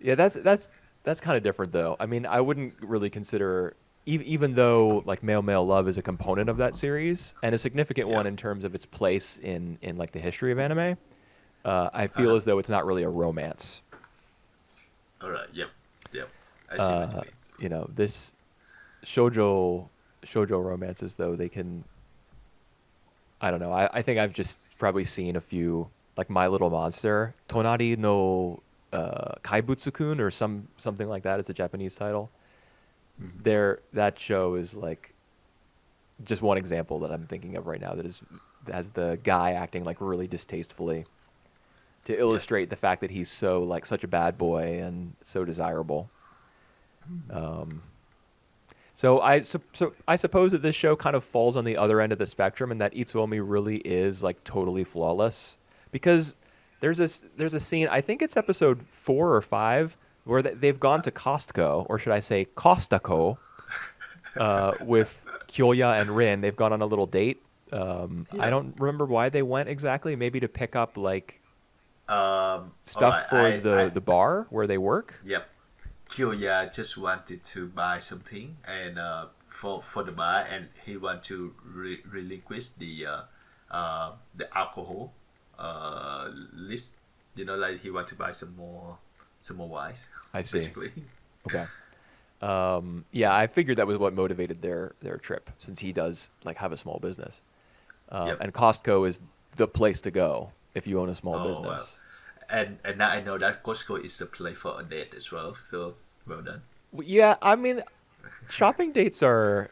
Yeah, that's That's kind of different though. I mean, I wouldn't really consider even though like male love is a component of that series and a significant Yeah. one in terms of its place in like the history of anime. I feel Uh-huh. as though it's not really a romance. All right. Yep. Yep. I see what you Uh, mean. this shojo romances though they can I don't know. I think I've just probably seen a few like My Little Monster, Tonari no Kaibutsu-kun or something like that is the Japanese title. There that show is like just one example that I'm thinking of right now that has the guy acting like really distastefully to Yep. illustrate the fact that he's so like such a bad boy and so desirable. Um, so I suppose that this show kind of falls on the other end of the spectrum, and that Itsuomi really is like totally flawless because there's a scene I think it's episode 4 or 5 where they've gone to Costco or should I say Costco with Kyoya and Rin. They've gone on a little date. I Yep. don't remember why they went exactly. Maybe to pick up like All stuff right. for the bar where they work. Yep. Kyoya just wanted to buy something and for the bar, and he want to relinquish the alcohol list. You know, like he want to buy some more wines, I see. basically. Okay. Yeah, I figured that was what motivated their trip, since he does like have a small business. Yep. And Costco is the place to go if you own a small Oh well. business. And now I know that Costco is a place for a date as well. So well done. Yeah, I mean, shopping dates are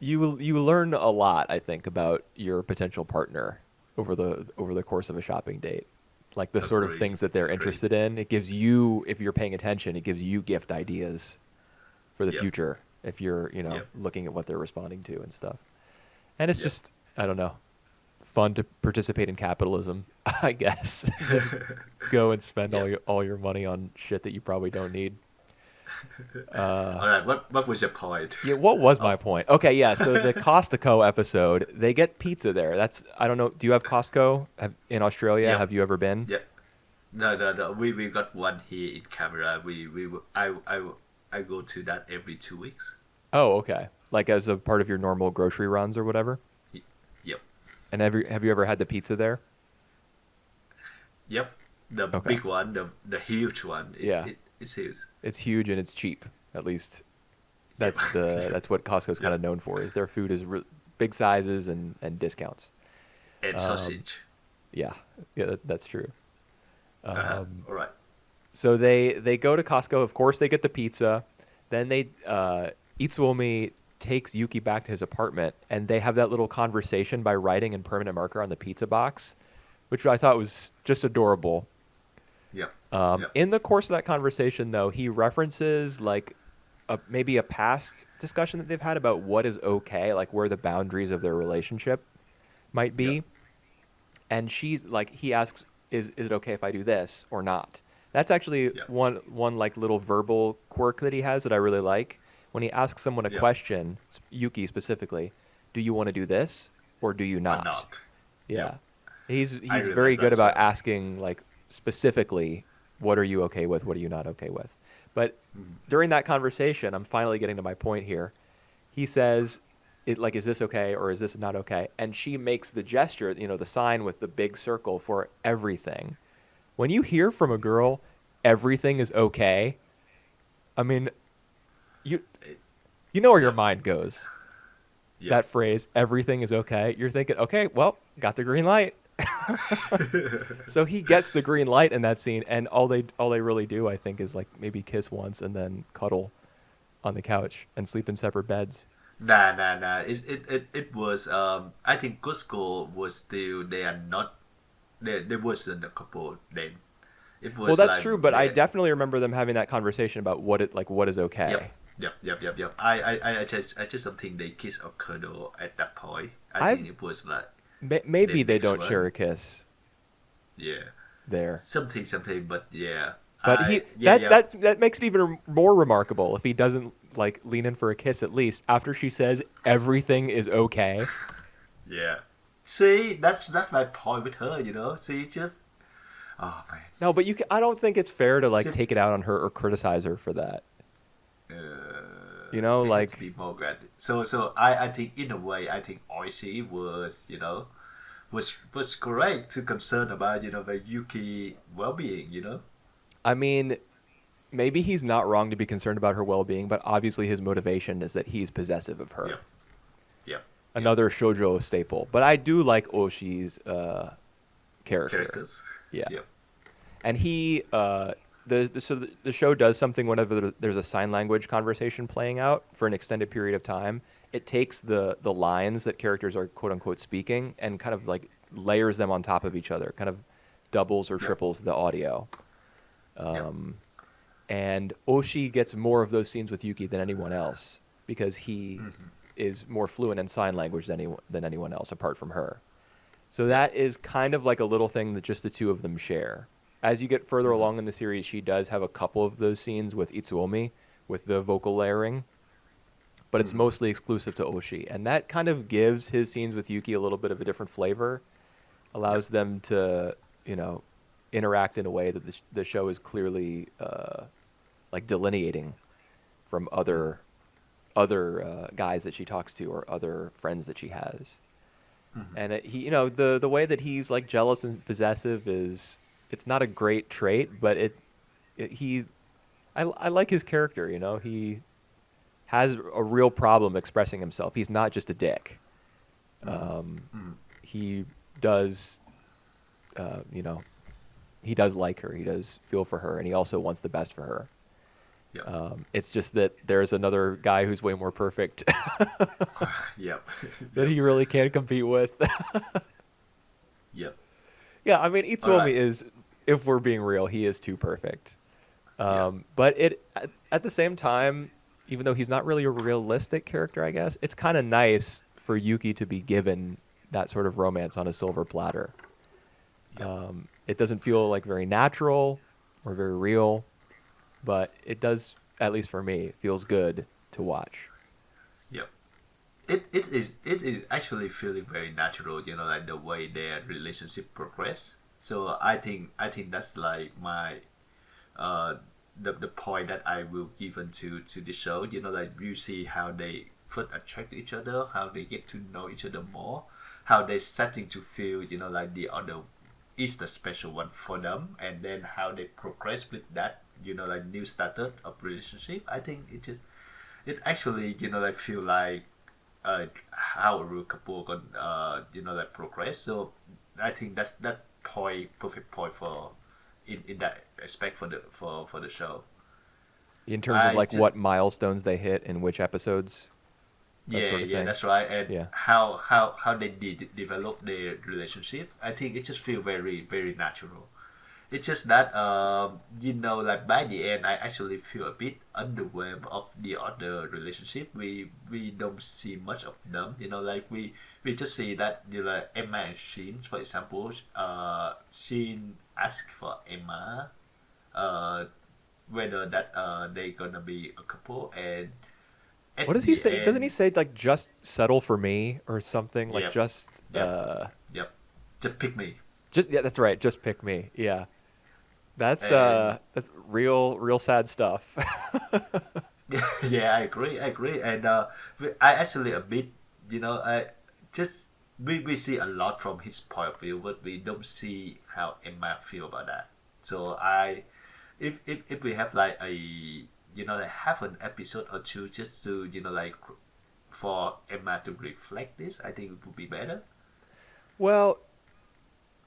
you learn a lot, I think, about your potential partner over the course of a shopping date. Like the sort of Agree. things that they're Agree. interested in. It gives you, if you're paying attention, it gives you gift ideas for the Yep. future if you're, Yep. looking at what they're responding to and stuff. And it's Yep. just, I don't know, fun to participate in capitalism, I guess. Just go and spend Yep. all your money on shit that you probably don't need. All right. What was your point? Yeah, what was my Oh, point? Okay, yeah, so the Costco episode, they get pizza there. That's I don't know, do you have Costco in Australia? yep. Have you ever been? Yep. No, no, no. We got one here in Canada. I go to that every 2 weeks. Oh, okay. Like as a part of your normal grocery runs or whatever? Y- Yep. And have you ever had the pizza there? Yep. The Okay. big one, the huge one. Yeah. It's huge. It's huge and it's cheap. At least Yep. that's what Costco's kind Yep. of known for is their food is big sizes and discounts. And Um, sausage. yeah, yeah, that's true. Uh-huh. Um, All right. so they go to Costco. Of course, they get the pizza. Then Itsuomi takes Yuki back to his apartment, and they have that little conversation by writing in permanent marker on the pizza box, which I thought was just adorable. Yep. Yep. In the course of that conversation, though, he references like maybe a past discussion that they've had about what is okay, like where the boundaries of their relationship might Yep. be. And she's like, he asks, "Is it okay if I do this or not?" That's actually Yep. one like little verbal quirk that he has that I really like. When he asks someone a Yep. question, Yuki specifically, "Do you want to do this or do you Or not?" not. Yep. Yeah, I he's very realize good that about well. asking like specifically, "What are you okay with? What are you not okay with?" But Mm. during that conversation, I'm finally getting to my point here. He says, "It like, is this okay or is this not okay?" And she makes the gesture, the sign with the big circle for everything. When you hear from a girl, everything is okay. I mean, you It, you know where your yep. mind goes. Yep. That phrase, everything is okay. You're thinking, okay, well, got the green light. So he gets the green light in that scene, and all they really do, I think, is like maybe kiss once and then cuddle on the couch and sleep in separate beds. Nah, nah, nah. It was I think Cusco was still they are not they wasn't a couple then. It Well, was that's like true, but I they definitely remember them having that conversation about what is yep. okay. Yep. I just don't think they kiss or cuddle at that point. I I think it was like they maybe they mixed don't share one. a kiss Yeah. there. Something, but yeah. But I yeah, that yeah. that makes it even more remarkable if he doesn't like lean in for a kiss at least after she says everything is okay. Yeah. See, that's my point with her, you know. See, just Oh man. No, but I don't think it's fair to like She, take it out on her or criticize her for that. she had to Like be more granted. So I think in a way I think Oishi was was correct to concern about the Yuki well-being. I mean, maybe he's not wrong to be concerned about her well-being, but obviously his motivation is that he's possessive of her. Yep. Yep. Yep. Another shoujo staple. But I do like Oshi's character. Characters. Yeah. Yep. And he the show does something whenever there's a sign language conversation playing out for an extended period of time. It takes the lines that characters are quote unquote speaking and kind of like layers them on top of each other, kind of doubles or Yep. triples the audio. Yep. And Oshi gets more of those scenes with Yuki than anyone else because he is more fluent in sign language than anyone else apart from her. So Yep. that is kind of like a little thing that just the two of them share. As you get further along in the series, she does have a couple of those scenes with Itsuomi with the vocal layering, but it's mostly exclusive to Oshi. And that kind of gives his scenes with Yuki a little bit of a different flavor, Yep. allows them to, interact in a way that the show is clearly like delineating from other guys that she talks to or other friends that she has. And he, the way that he's like jealous and possessive is it's not a great trait, but I like his character. He has a real problem expressing himself. He's not just a dick. He does, uh, you know, he does like her. He does feel for her, and he also wants the best for her. Yep. It's just that there's another guy who's way more perfect Yep. that Yep. he really can't compete with. Yep. Yeah, I mean, All Itsuomi right. is, if we're being real, he is too perfect. Yep. But at the same time, even though he's not really a realistic character, I guess, it's kind of nice for Yuki to be given that sort of romance on a silver platter. Yep. It doesn't feel like very natural or very real, but it does, at least for me, it feels good to watch. Yep. It is actually feeling very natural, like the way their relationship progress. So I think that's like my the point that I will give into the show. Like you see how they first attract each other, how they get to know each other more, how they starting to feel, like the other is the special one for them, and then how they progress with that, like new started of relationship. I think it actually, like feel like how a real couple can like progress. So I think that's that point perfect point for in that aspect for the show. In terms of I like what just milestones they hit in which episodes, that Yeah, sort of yeah, thing. that's right. And Yeah. how they did develop their relationship, I think it just feel very very natural. It's just that like by the end, I actually feel a bit underwhelmed of the other relationship. We don't see much of them. Like we just see that like Emma and Sheen, for example. Sheen asked for Emma, uh, whether that they gonna be a couple, and What at does he the say? Doesn't he end, say like just settle for me or something? Like yep, just yep, yep, just pick me. just yeah, that's right. Just pick me. Yeah. And That's real sad stuff. yeah, I agree, and I actually a bit, I just we see a lot from his point of view, but we don't see how Emma feel about that. So if we have like a like half an episode or two just to like for Emma to reflect this, I think it would be better. Well,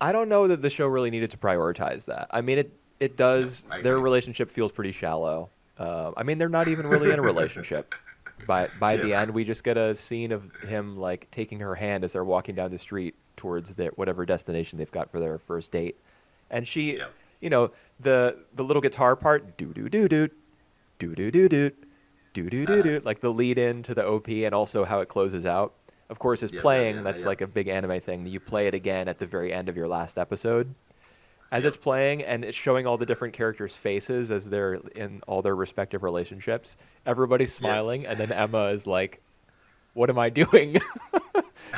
I don't know that the show really needed to prioritize that. I mean, it Yep, does. I Their agree. relationship feels pretty shallow. I mean, they're not even really in a relationship. By Yep, the end, we just get a scene of him like taking her hand as they're walking down the street towards their whatever destination they've got for their first date, and she, yep, you know, the little guitar part, do do do do do do do do do do do uh, do, like the lead in to the OP, and also how it closes out. Of course, is yep, yep, playing. yep, That's yep, like a big anime thing. You play it again at the very end of your last episode as yep, it's playing, and it's showing all the different characters' faces as they're in all their respective relationships. Everybody's yep, smiling, and then Emma is like, "What am I doing?"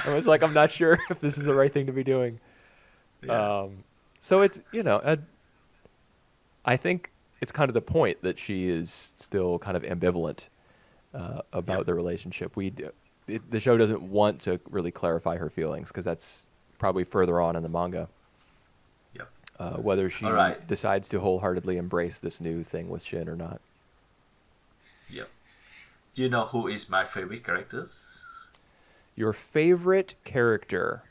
Emma's like, "I'm not sure if this is the right thing to be doing." yeah, Um, So it's, I think it's kind of the point that she is still kind of ambivalent Yep. about the relationship. The show doesn't want to really clarify her feelings because that's probably further on in the manga. Yep. Whether All she right. decides to wholeheartedly embrace this new thing with Shin or not. Yep. Do you know who is my favorite characters? Your favorite character?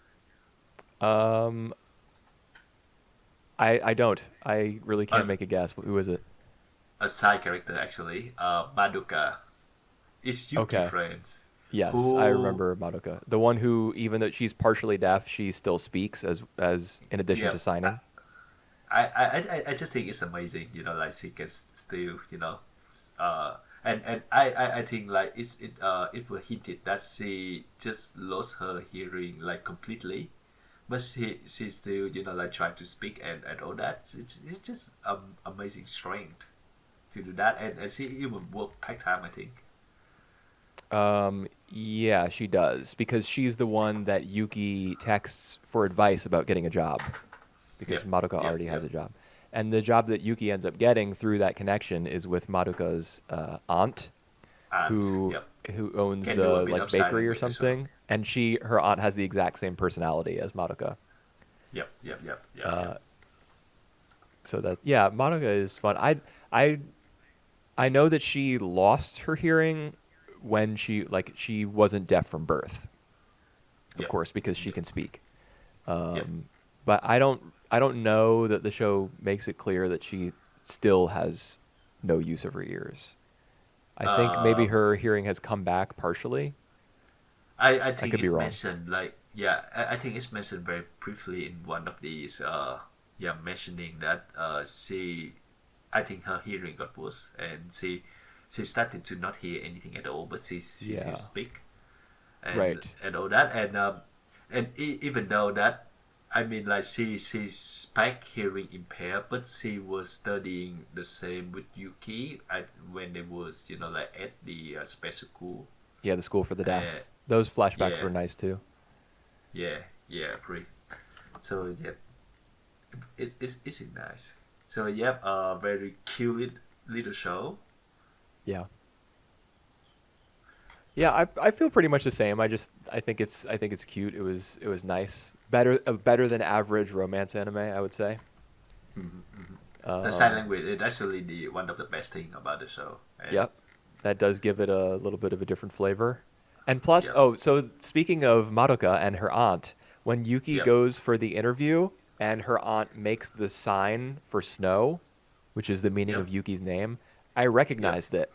Um, I don't. I really A, can't make a guess. Who is it? a side character actually. Madoka. It's Yuki Okay. friends. Yes, I Who? remember Madoka. The one who, even though she's partially deaf, she still speaks as in addition to Yep. signing. I just think it's amazing. Like she can still and I think like it was hinted that she just lost her hearing like completely, but she still like trying to speak and all that. It's just amazing strength to do that, and she even worked part time, I think. Yeah, she does because she's the one that Yuki texts for advice about getting a job because Yep, Madoka yep, already has yep. a job. And the job that Yuki ends up getting through that connection is with Madoka's aunt, And who yep, who owns can do a the bit like of sign bakery or language as well. something, and her aunt has the exact same personality as Madoka. Yep, yep, yep, yep, yep. Uh, so that yeah, Madoka is fun. I I know that she lost her hearing when she wasn't deaf from birth, of Yep, course, because she yep, can speak. yep. But I don't know that the show makes it clear that she still has no use of her ears. I think maybe Um, her hearing has come back partially. I I think could be it wrong. mentioned like yeah, I think it's mentioned very briefly in one of these yeah, mentioning that she, I think her hearing got worse and she started to not hear anything at all, but she still Yeah. speak Right. and all that, and even though that, I mean like she's back hearing impaired, but she was studying the same with Yuki when they was like at the special school. Yeah, the school for the uh, deaf. Those flashbacks yeah, were nice too. yeah, yeah, agree. So yeah, it's nice. So yep, very cute little show. Yeah. Yeah, I feel pretty much the same. I think it's cute. It was nice. Better than average romance anime, I would say. The sign Um, language is actually the one of the best thing about the show, and yep. That does give it a little bit of a different flavor. And plus, yep, oh, so speaking of Madoka and her aunt, when Yuki yep, goes for the interview and her aunt makes the sign for snow, which is the meaning yep, of Yuki's name, I yep. recognized it.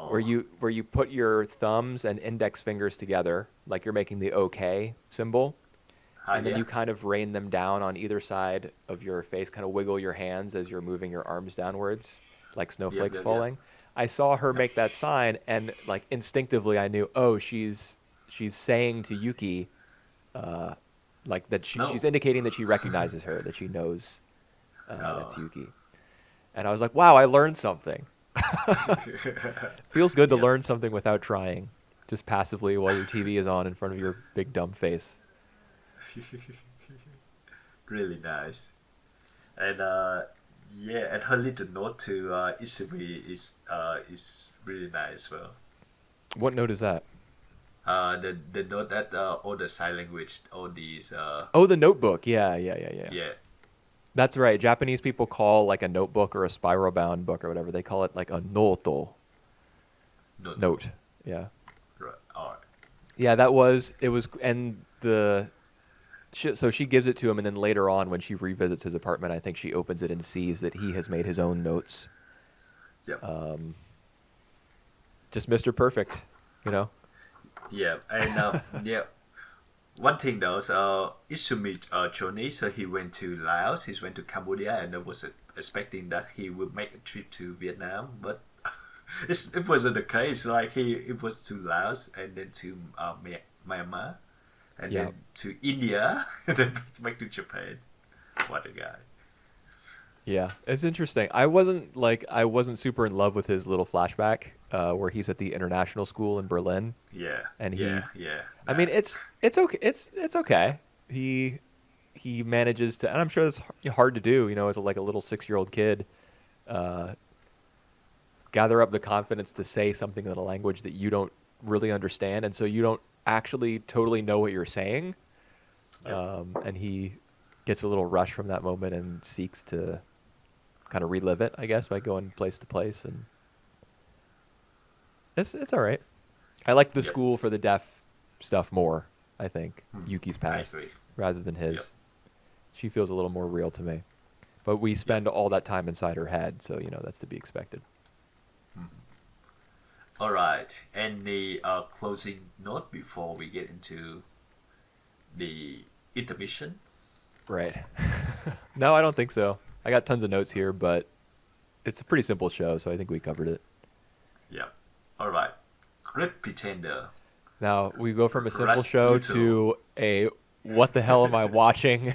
where Oh, you where you put your thumbs and index fingers together, like you're making the OK symbol, hi, and then yeah, you kind of rain them down on either side of your face, kind of wiggle your hands as you're moving your arms downwards, like yep, snowflakes yep, yep, falling. I saw her yep. make that sign, and like instinctively, I knew, oh, she's saying to Yuki, uh, like that Snow. she's indicating that she recognizes her, that she knows that's Oh, Yuki. And I was like, wow, I learned something. Feels good to yep. learn something without trying, just passively while your TV is on in front of your big dumb face. Really nice. And yeah, and her little note to Isumi is really nice as well. What note is that? The note that all the sign language, all these Oh, the notebook. Yeah, yeah, yeah, yeah. yeah, That's right. Japanese people call like a notebook or a spiral bound book or whatever, they call it like a noto note. note. Yeah. Right. All right. Yeah, it was, and so she gives it to him, and then later on, when she revisits his apartment, I think she opens it and sees that he has made his own notes. Yep. Um, just Mr. Perfect, you know? Yeah, and yeah, one thing though, so Isumi Choni, so he went to Laos, he went to Cambodia, and I was expecting that he would make a trip to Vietnam, but it wasn't the case. Like it was to Laos and then to Myanmar, and Yeah. then to India, and then back to Japan. What a guy! Yeah, it's interesting. I wasn't super in love with his little flashback where he's at the international school in Berlin, Yeah, and yeah, yeah. I Nah, mean, it's okay. It's okay. He he manages to, and I'm sure that's hard to do, as like a little 6-year-old kid, uh, gather up the confidence to say something in a language that you don't really understand, and so you don't actually totally know what you're saying. Yep. And he gets a little rush from that moment and seeks to kind of relive it, I guess, by going place to place, and it's all right. I like the Yep. school for the deaf stuff more, I think, Yuki's I agree. past rather than Yep. his. She feels a little more real to me. But we Yep. spend all that time inside her head, so that's to be expected. All right. Any closing note before we get into the intermission? Right. No, I don't think so. I got tons of notes here, but it's a pretty simple show, so I think we covered it. Yep. All right. Great Pretender. Now, we go from a simple show Razbliuto. to a what the hell am I watching?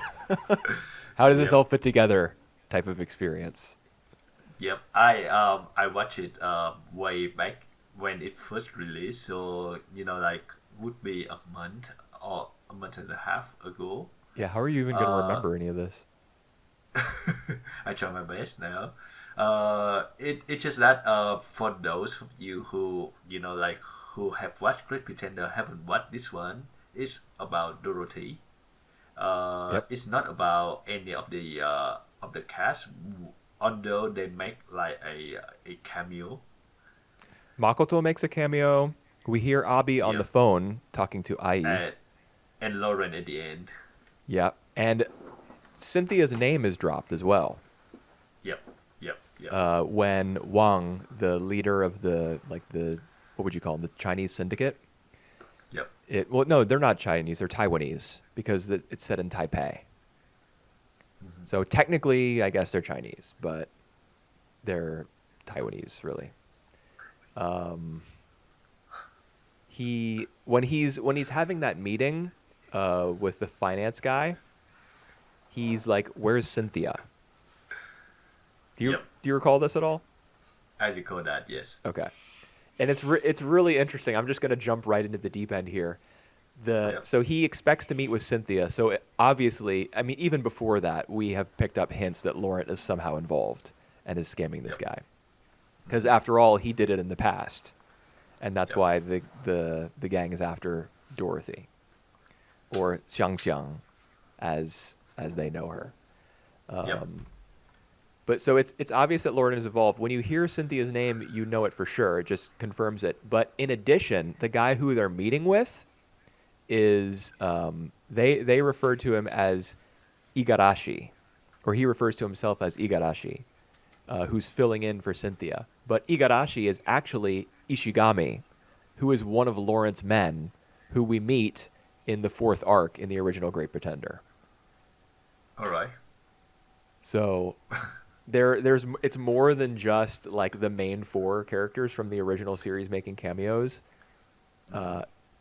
How does this Yep. all fit together type of experience? Yep. I watched it way back when it first released. So like would be a month or a month and a half ago. Yeah, how are you even going to Uh, remember any of this? I try my best now. It's just that for those of you who like who have watched Great Pretender haven't watched this one, it's about Dorothy. Yep. It's not about any of the cast, although they make like a cameo. Makoto makes a cameo. We hear Abi on the Yep, phone talking to Ai. and Lauren at the end. Yeah. And Cynthia's name is dropped as well. Yep, yep, yep, When Wang, the leader of the what would you call them, the Chinese syndicate? yep. Well, no, they're not Chinese. They're Taiwanese because it's set in Taipei. So technically, I guess they're Chinese, but they're Taiwanese, really. Um, when he's having that meeting with the finance guy, he's like, "Where's Cynthia?" Do you Yep. do you recall this at all? I recall that. Yes. Okay. And it's really interesting. I'm just going to jump right into the deep end here. Yep. So he expects to meet with Cynthia. So obviously, I mean, even before that, we have picked up hints that Laurent is somehow involved and is scamming this Yep. guy. Because after all, he did it in the past, and that's Yep. why the gang is after Dorothy, or Xiangxiang, as they know her. Yep. But so it's obvious that Lauren is involved. When you hear Cynthia's name, you know it for sure. It just confirms it. But in addition, the guy who they're meeting with is they refer to him as Igarashi, or he refers to himself as Igarashi, who's filling in for Cynthia. But Igarashi is actually Ishigami, who is one of Lawrence's men, who we meet in the fourth arc in the original Great Pretender. All right. So there's it's more than just like the main four characters from the original series making cameos.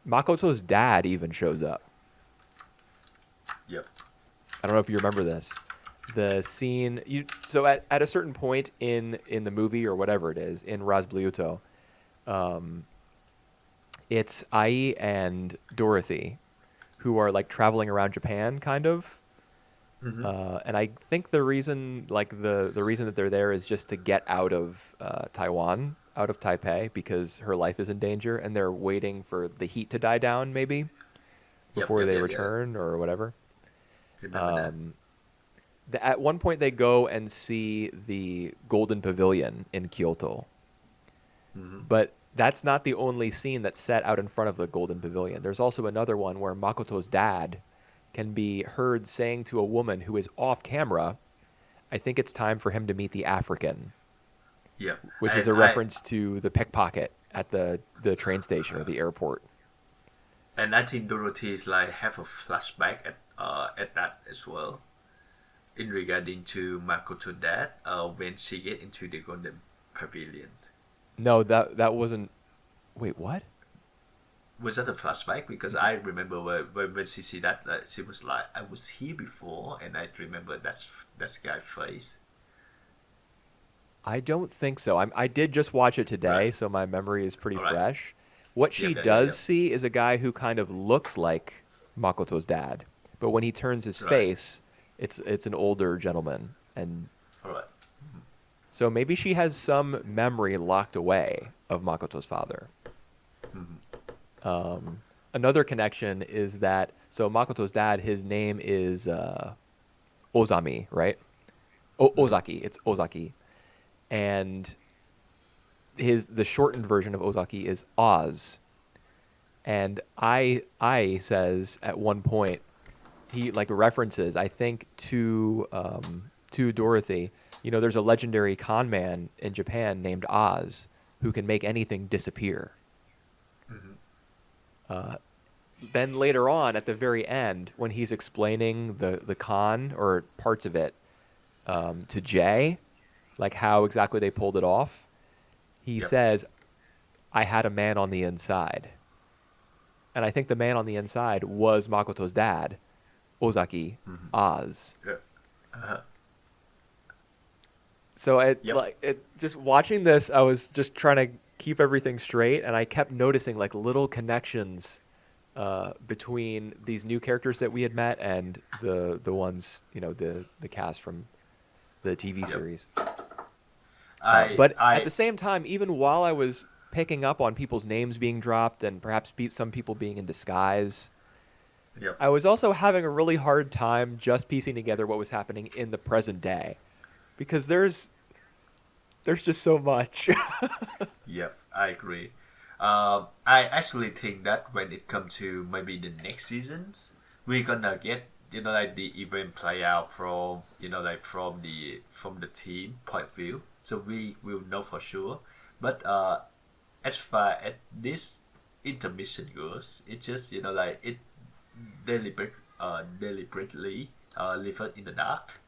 Makoto's dad even shows up. Yep. I don't know if you remember this. The scene so at a certain point in the movie or whatever it is in Razbliuto, it's Ai and Dorothy who are like traveling around Japan kind of. And I think the reason the reason that they're there is just to get out of Taiwan, out of Taipei, because her life is in danger, and they're waiting for the heat to die down maybe Yep. before Yep. they Yep. Yep. return or whatever. Remember that. At one point they go and see the Golden Pavilion in Kyoto, but that's not the only scene that's set out in front of the Golden Pavilion. There's also another one where Makoto's dad can be heard saying to a woman who is off camera, I think it's time for him to meet the African, Yep. which is a reference to the pickpocket at the train station or the airport. I think Dorothy is like have a flashback at that as well in regarding to Makoto dad when she get into the Golden Pavilion. No, that wasn't. Wait, what? Was that a flashback? Because I remember when she see that she was like, I was here before, and I remember that's guy face. I don't think so. I did just watch it Right. today, so my memory is pretty All right. fresh. What she Yep. Yep. Yep. does Yep. see is a guy who kind of looks like Makoto's dad, but when he turns his Right. face, it's an older gentleman. And All right. so maybe she has some memory locked away of Makoto's father. Another connection is that so Makoto's dad, his name is Ozami, right? Ozaki. It's Ozaki, and the shortened version of Ozaki is Oz. And I says at one point he like references I think to Dorothy. You know, there's a legendary con man in Japan named Oz who can make anything disappear. Then later on at the very end when he's explaining the con or parts of it to Jay, like how exactly they pulled it off, he Yep. says, I had a man on the inside. And I think the man on the inside was Makoto's dad, Ozaki, Oz. Yep. Uh-huh. So Yep. just watching this, I was just trying to keep everything straight, and I kept noticing like little connections between these new characters that we had met and the ones the cast from the TV Yep. series. I But at I the same time, even while I was picking up on people's names being dropped and perhaps some people being in disguise, Yep. I was also having a really hard time just piecing together what was happening in the present day because there's just so much. Yep. I agree. I actually think that when it comes to maybe the next seasons, we're gonna get like the event play out from like from the team point of view. So we will know for sure. But as far as this intermission goes, it's just like it deliberately leave it in the dark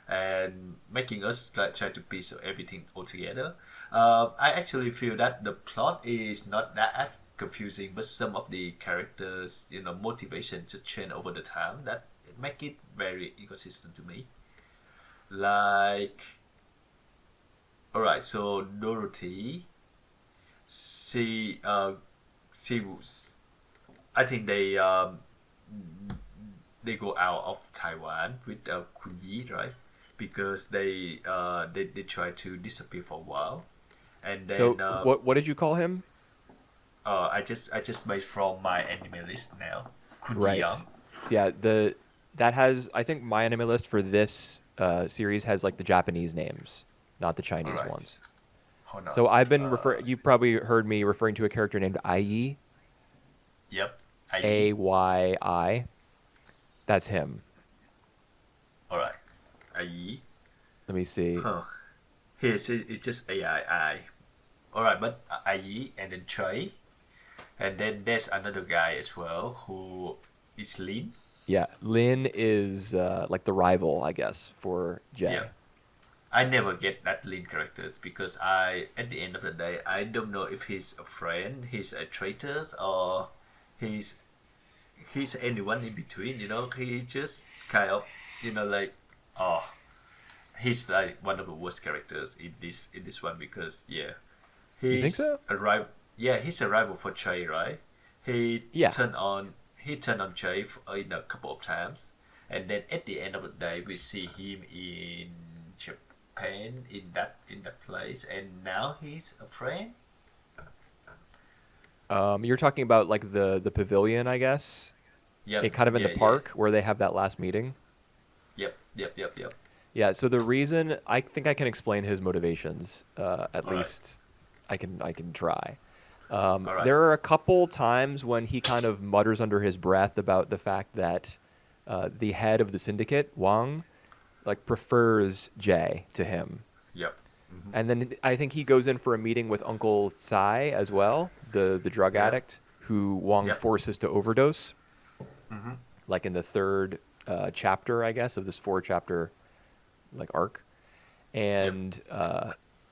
and making us like try to piece everything all together. I actually feel that the plot is not that confusing, but some of the characters, motivation to change over the time that make it very inconsistent to me. Like, all right, so Dorothy, she, she, I think they go out of Taiwan with Kunyi, right? Because they try to disappear for a while, and So then what did you call him? I just made from my anime list now. Kunyi Right. Young. So yeah, the that has I think my anime list for this series has like the Japanese names, not the All Chinese ones. right, hold on. So I've been you probably heard me referring to a character named Ai, Yep, Ai. Ayi. That's him. All right, Ai. Let me see. Huh. Here's it's just AI. All right, but Ai and then Choi, and then there's another guy as well who is Lin. Yeah, Lin is like the rival, I guess, for Yeah. Jay. I never get that lead characters because at the end of the day, I don't know if he's a friend, he's a traitor, or he's he's anyone in between. He just kind of, like, oh, he's like one of the worst characters in this one because yeah, You think he's so? a rival. Yeah, he's a rival for Choi, right? He Yeah. turned on he turned on Choi in a couple of times, and then at the end of the day, we see him in Japan in that place, and now he's a friend. You're talking about like the pavilion, I guess. Yep. It kind of in the Yeah. Yeah. park where they have that last meeting. Yep. Yep. Yep. Yep. Yeah, so the reason I think I can explain his motivations, at All right. least I can try. All right. There are a couple times when he kind of mutters under his breath about the fact that the head of the syndicate, Wang, like prefers Jay to him. Yep. And then I think he goes in for a meeting with Uncle Tsai as well, the drug Yeah. addict who Wang Yep. forces to overdose, Mm-hmm. like in the third chapter, I guess, of this four chapter like arc. Yep. And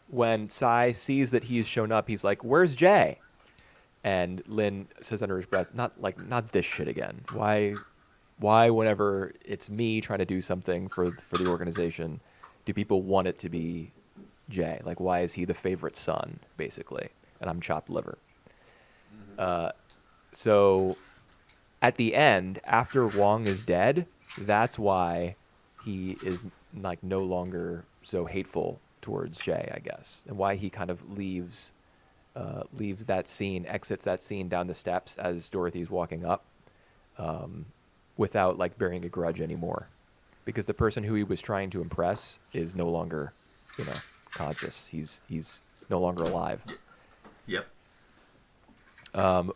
when Sai sees that he's shown up, he's like, "Where's Jay?" And Lin says under his breath, "Not this shit again. Why whenever it's me trying to do something for the organization, do people want it to be Jay? Like, why is he the favorite son, basically? And I'm chopped liver." So at the end, after Wong is dead, that's why he is like no longer so hateful towards Jay, I guess, and why he kind of leaves that scene, exits that scene down the steps as Dorothy's walking up, um, without like bearing a grudge anymore, because the person who he was trying to impress is no longer, you know, conscious. He's no longer alive. Yep.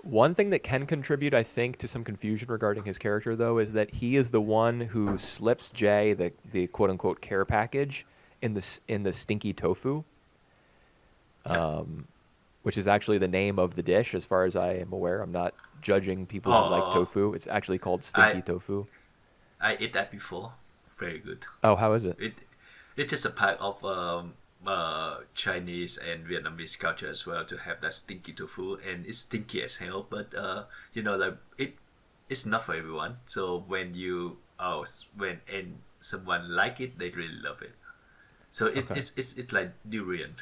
One thing that can contribute, I think, to some confusion regarding his character, though, is that he is the one who slips Jay the quote unquote care package in the stinky tofu, Yep. um, which is actually the name of the dish, as far as I am aware. I'm not judging people who like Oh, tofu. It's actually called I stinky tofu. I ate that before. Very good. Oh, how is it? It it's just a part of Chinese and Vietnamese culture as well to have that stinky tofu, and it's stinky as hell. But like it's not for everyone. So when and someone like it, they really love it. So Okay. it's like durian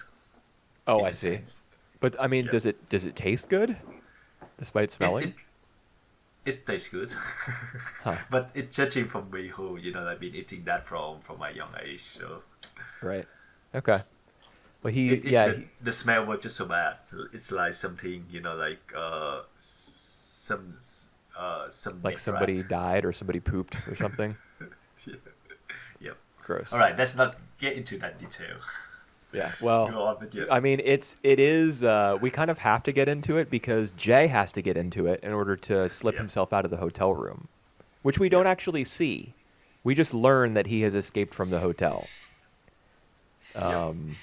Oh, in I a see. sense. But I mean, Yep. does it taste good despite It smelling? it it tastes good, Huh. but it's judging from me who I've been eating that from my young age. So Right. Okay. Well, it, it yeah, the, the smell was just so bad. It's like something like some like dead rat. somebody died or somebody pooped or something. Yep. All Gross. right, let's not get into that detail. Yeah. Well, Go on with you. I mean, it is. We kind of have to get into it because Jay has to get into it in order to slip Yep. himself out of the hotel room, which we don't Yep. actually see. We just learn that he has escaped from the hotel. Yep. Um,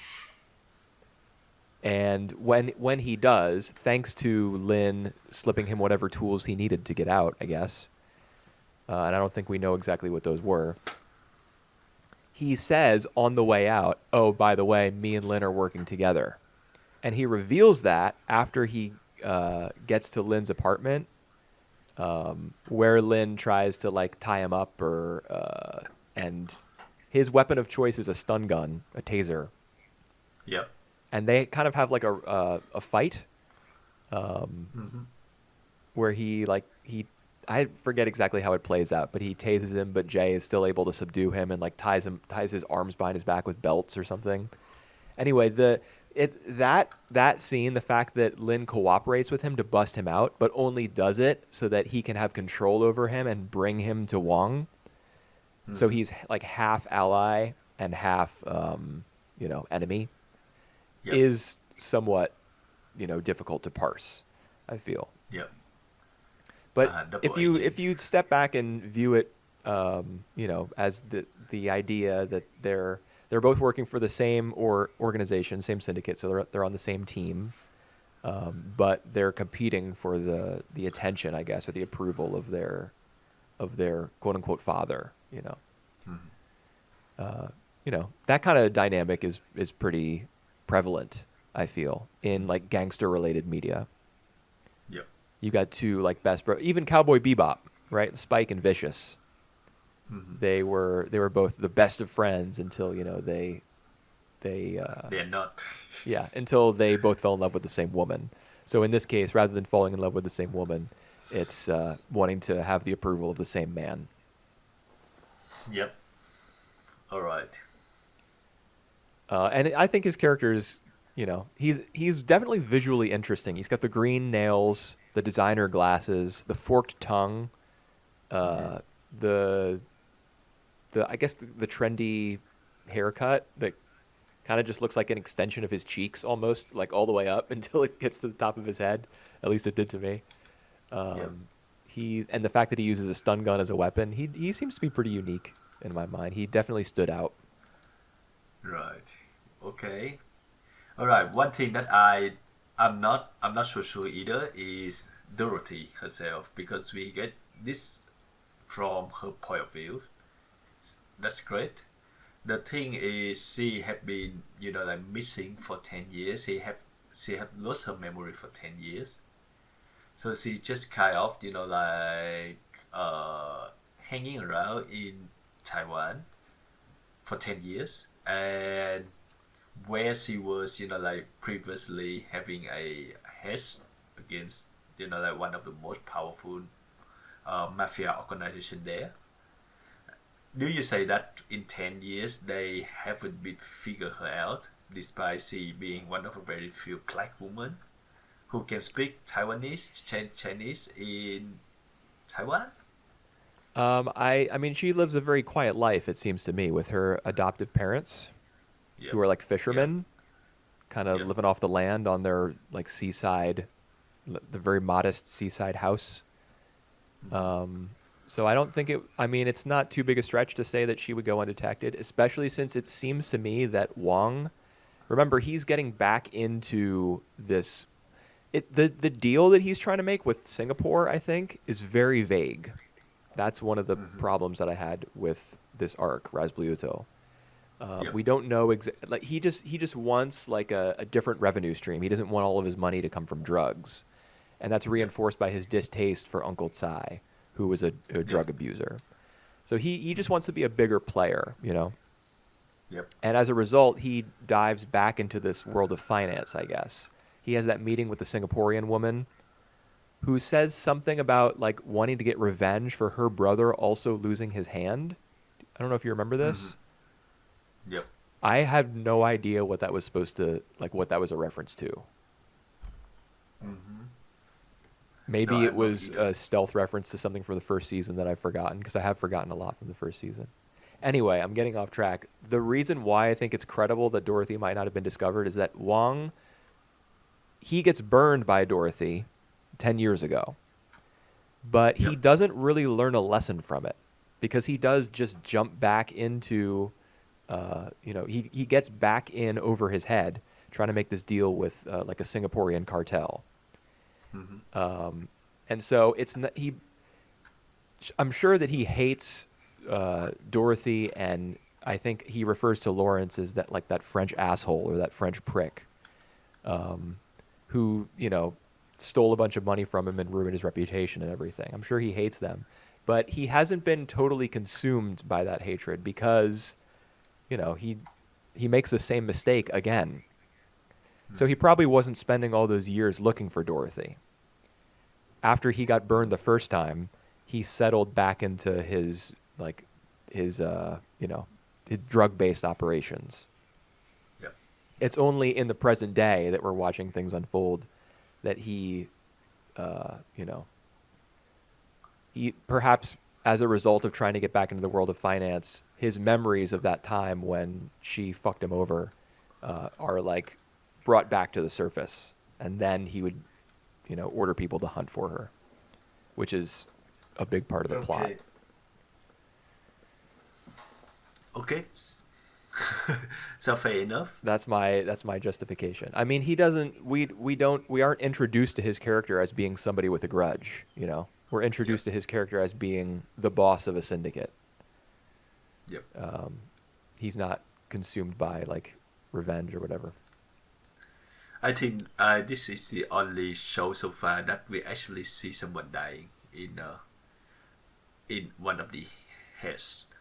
and when he does, thanks to Lynn slipping him whatever tools he needed to get out, I guess. And I don't think we know exactly what those were. He says on the way out, "Oh, by the way, me and Lynn are working together." And he reveals that after he gets to Lynn's apartment, where Lynn tries to like tie him up, or and his weapon of choice is a stun gun, a taser, Yep. and they kind of have like a fight, um, Mm-hmm. where he I forget exactly how it plays out, but he tases him, but Jay is still able to subdue him and like ties his arms behind his back with belts or something. Anyway, that scene, the fact that Lin cooperates with him to bust him out, but only does it so that he can have control over him and bring him to Wong. So Mm-hmm. he's like half ally and half enemy, Yep. is somewhat, difficult to parse, I feel. Yep. But Double agent. if you step back and view it, as the idea that they're both working for the same organization, same syndicate, so they're on the same team, but they're competing for the attention, I guess, or the approval of their quote unquote father. Mm-hmm. That kind of dynamic is pretty prevalent, I feel, in like gangster related media. Yep. You got two like best bro, even Cowboy Bebop, right? Spike and Vicious. Mm-hmm. They were both the best of friends until they They're not. yeah, until they both fell in love with the same woman. So in this case, rather than falling in love with the same woman, it's wanting to have the approval of the same man. Yep. All right. And I think his character is, he's definitely visually interesting. He's got the green nails, the designer glasses, the forked tongue, Mm-hmm. uh, the I guess the trendy haircut that kind of just looks like an extension of his cheeks almost, like all the way up until it gets to the top of his head. At least it did to me. Yep. Um, and the fact that he uses a stun gun as a weapon, he seems to be pretty unique in my mind. He definitely stood out. Right. Okay. All right. One thing that I'm not so sure either is Dorothy herself, because we get this from her point of view. That's great. The thing is, she had been like missing for 10 years. She had lost her memory for 10 years. So she just kind of like hanging around in Taiwan for 10 years, and where she was like previously having a hedge against like one of the most powerful mafia organization there. Do you say that in 10 years they haven't been figure her out, despite she being one of a very few black women who can speak Taiwanese, Chinese in Taiwan? I mean, she lives a very quiet life, it seems to me, with her adoptive parents, who Yep, are like yep, fishermen, kind of yep. living off the land on their like seaside, the very modest seaside house. Mm-hmm. Um, so I don't think it. I mean, it's not too big a stretch to say that she would go undetected, especially since it seems to me that Wong. Remember, he's getting back into this. The deal that he's trying to make with Singapore, I think, is very vague. That's one of the Mm-hmm. problems that I had with this arc, Razbliuto. Yep, We don't know like he just wants like a different revenue stream. He doesn't want all of his money to come from drugs, and that's yep, reinforced by his distaste for Uncle Tsai, who was a yep, drug abuser. So he just wants to be a bigger player. yep. And as a result, he dives back into this world of finance, I guess. He has that meeting with the Singaporean woman who says something about like wanting to get revenge for her brother also losing his hand. I don't know if you remember Mm-hmm. this. Yep. I have no idea what that was supposed to like what that was a reference to. Mm-hmm. No, Maybe it I'm not was either. a stealth reference to something from the first season that I've forgotten because I have forgotten a lot from the first season. Anyway, I'm getting off track. The reason why I think it's credible that Dorothy might not have been discovered is that Wong, he gets burned by Dorothy 10 years ago, but he Yep. doesn't really learn a lesson from it because he does just jump back into, he gets back in over his head trying to make this deal with like a Singaporean cartel. Mm-hmm. Um, and so it's not, I'm sure that he hates Dorothy, and I think he refers to Lawrence as that like that French asshole or that French prick, um, who stole a bunch of money from him and ruined his reputation and everything. I'm sure he hates them, but he hasn't been totally consumed by that hatred because he makes the same mistake again. So he Mm-hmm. probably wasn't spending all those years looking for Dorothy. After he got burned the first time, he settled back into his like his his drug-based operations. Yep. It's only in the present day that we're watching things unfold that he uh, you know, he perhaps as a result of trying to get back into the world of finance, his memories of that time when she fucked him over are like brought back to the surface, and then he would order people to hunt for her, which is a big part of the plot. Okay. Okay. So fair enough. That's my justification. I mean, he doesn't we aren't introduced to his character as being somebody with a grudge. We're Yep. introduced to his character as being the boss of a syndicate. Yep. Um, he's not consumed by like revenge or whatever. I think this is the only show so far that we actually see someone dying in one of the heads.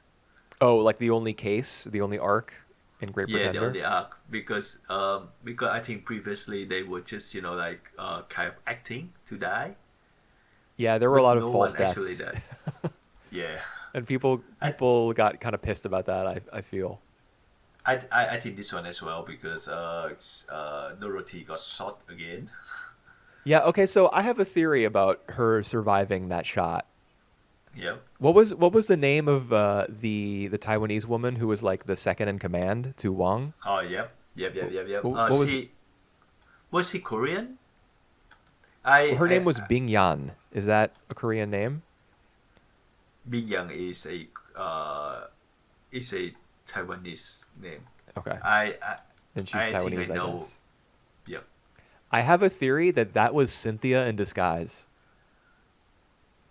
Oh, like the only arc in Great Yeah, the Pretender? only arc because I think previously they were just like kind of acting to die, Yeah, there were a but lot of no false one actually deaths. died. Yeah, And people I people got kind of pissed about that, I feel. I think this one as well because Dorothy got shot again. Yeah, okay, so I have a theory about her surviving that shot. Yep. What was the name of the Taiwanese woman who was like the second in command to Wang? Oh, yep. Yep. Yep. What, Yep. Yep. what was She was he Korean? her name? Was I Bing Yan. Is that a Korean name? Bing Yang is a Taiwanese name. Okay, I I, then she's I think I Taiwanese, I know. guess. Yep. I have a theory that that was Cynthia in disguise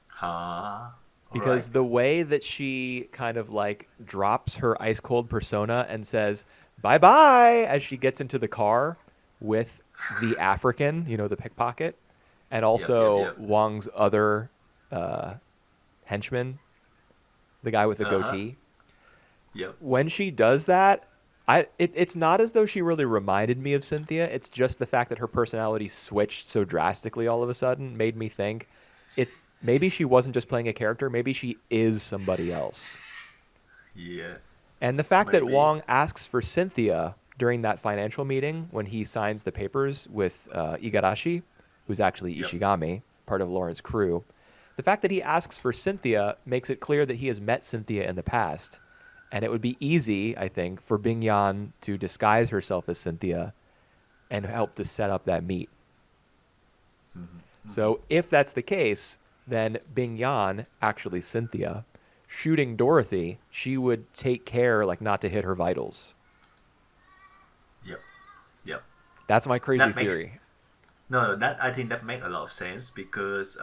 Huh. All right. because the way that she kind of like drops her ice cold persona and says bye bye as she gets into the car with the African, the pickpocket, and Yep. Yep. also Yep. Wong's other uh, henchman, the guy with the Uh huh. goatee. Yep. When she does that, it's not as though she really reminded me of Cynthia. It's just the fact that her personality switched so drastically all of a sudden made me think it's maybe she wasn't just playing a character. Maybe she is somebody else. Yeah, And the fact that maybe. Wong asks for Cynthia during that financial meeting when he signs the papers with Igarashi, who's actually Yep. Ishigami, part of Lauren's crew, the fact that he asks for Cynthia makes it clear that he has met Cynthia in the past. And it would be easy, I think, for Bing Yan to disguise herself as Cynthia and help to set up that meet. So if that's the case, then Bing Yan, actually Cynthia, shooting Dorothy, she would take care like not to hit her vitals. Yep. Yep. That's my crazy That makes theory. no. That I think that makes a lot of sense because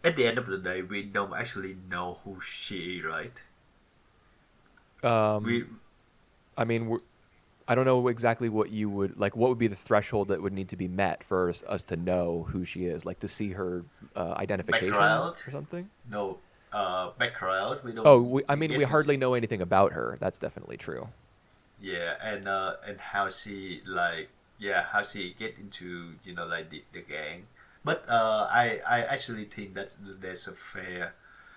at the end of the day, we don't actually know who she is, right? Um, We I mean, I don't know exactly what you would like. What would be the threshold that would need to be met for us to know who she is? Like to see her identification background, or something? no, background. We don't Oh, I mean, we get to see. hardly know anything about her. That's definitely true. Yeah, and how she like yeah how she get into like the gang. But I actually think that there's a fair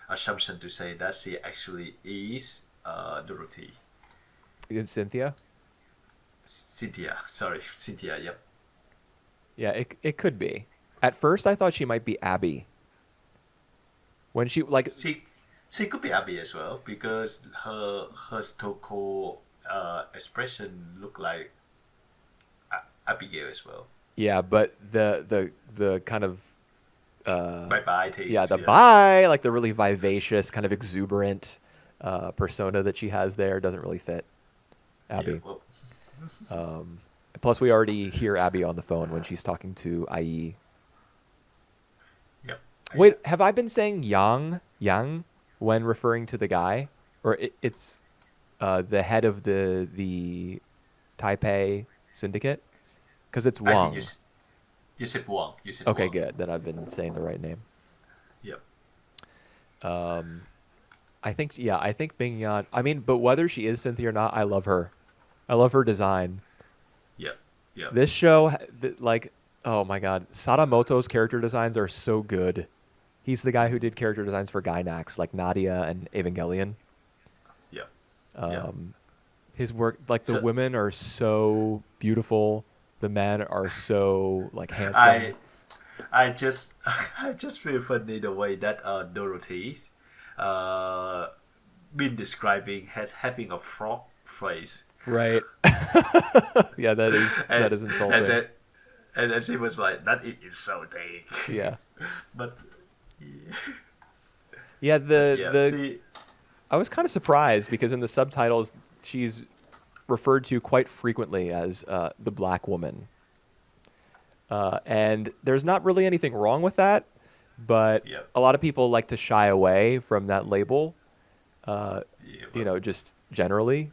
assumption to say that she actually is Dorothy. Is Cynthia? Cynthia, sorry, Cynthia. Yep. Yeah, it could be. At first, I thought she might be Abby. When she like, She she could be Abby as well because her Stoko expression look like Abigail as well. yeah, but the kind of uh Bye bye yeah, things. the Yeah. bi, like the really vivacious, kind of exuberant persona that she has there doesn't really fit Yeah. Abby. Well. Um, Plus, we already hear Abby on the phone when she's talking to IE. Yep. Wait, have I been saying Yang when referring to the guy, or it's the head of the Taipei syndicate? Because it's I think Wang. you said Wong. You said Okay, Wong. good that I've been saying the right name. Yep. Um, I think yeah, I think Bing Yan. I mean, but whether she is Cynthia or not, I love her. I love her design. Yep. Yep. This show, like, oh my God, Sadamoto's character designs are so good. He's the guy who did character designs for Gainax, like Nadia and Evangelion. Yep. Yep. Um, his work, like the So women are so beautiful, the men are so like I handsome. I just I just feel funny the way that Dorothy uh been describing as having a frog face. Right. Yeah, and that is and insulting. then and then she was like that is insulting. Yeah. but Yeah, but the yeah, the see. I was kind of surprised because in the subtitles she's referred to quite frequently as the black woman. And there's not really anything wrong with that, but Yep. a lot of people like to shy away from that label, uh, Yeah, well, just generally.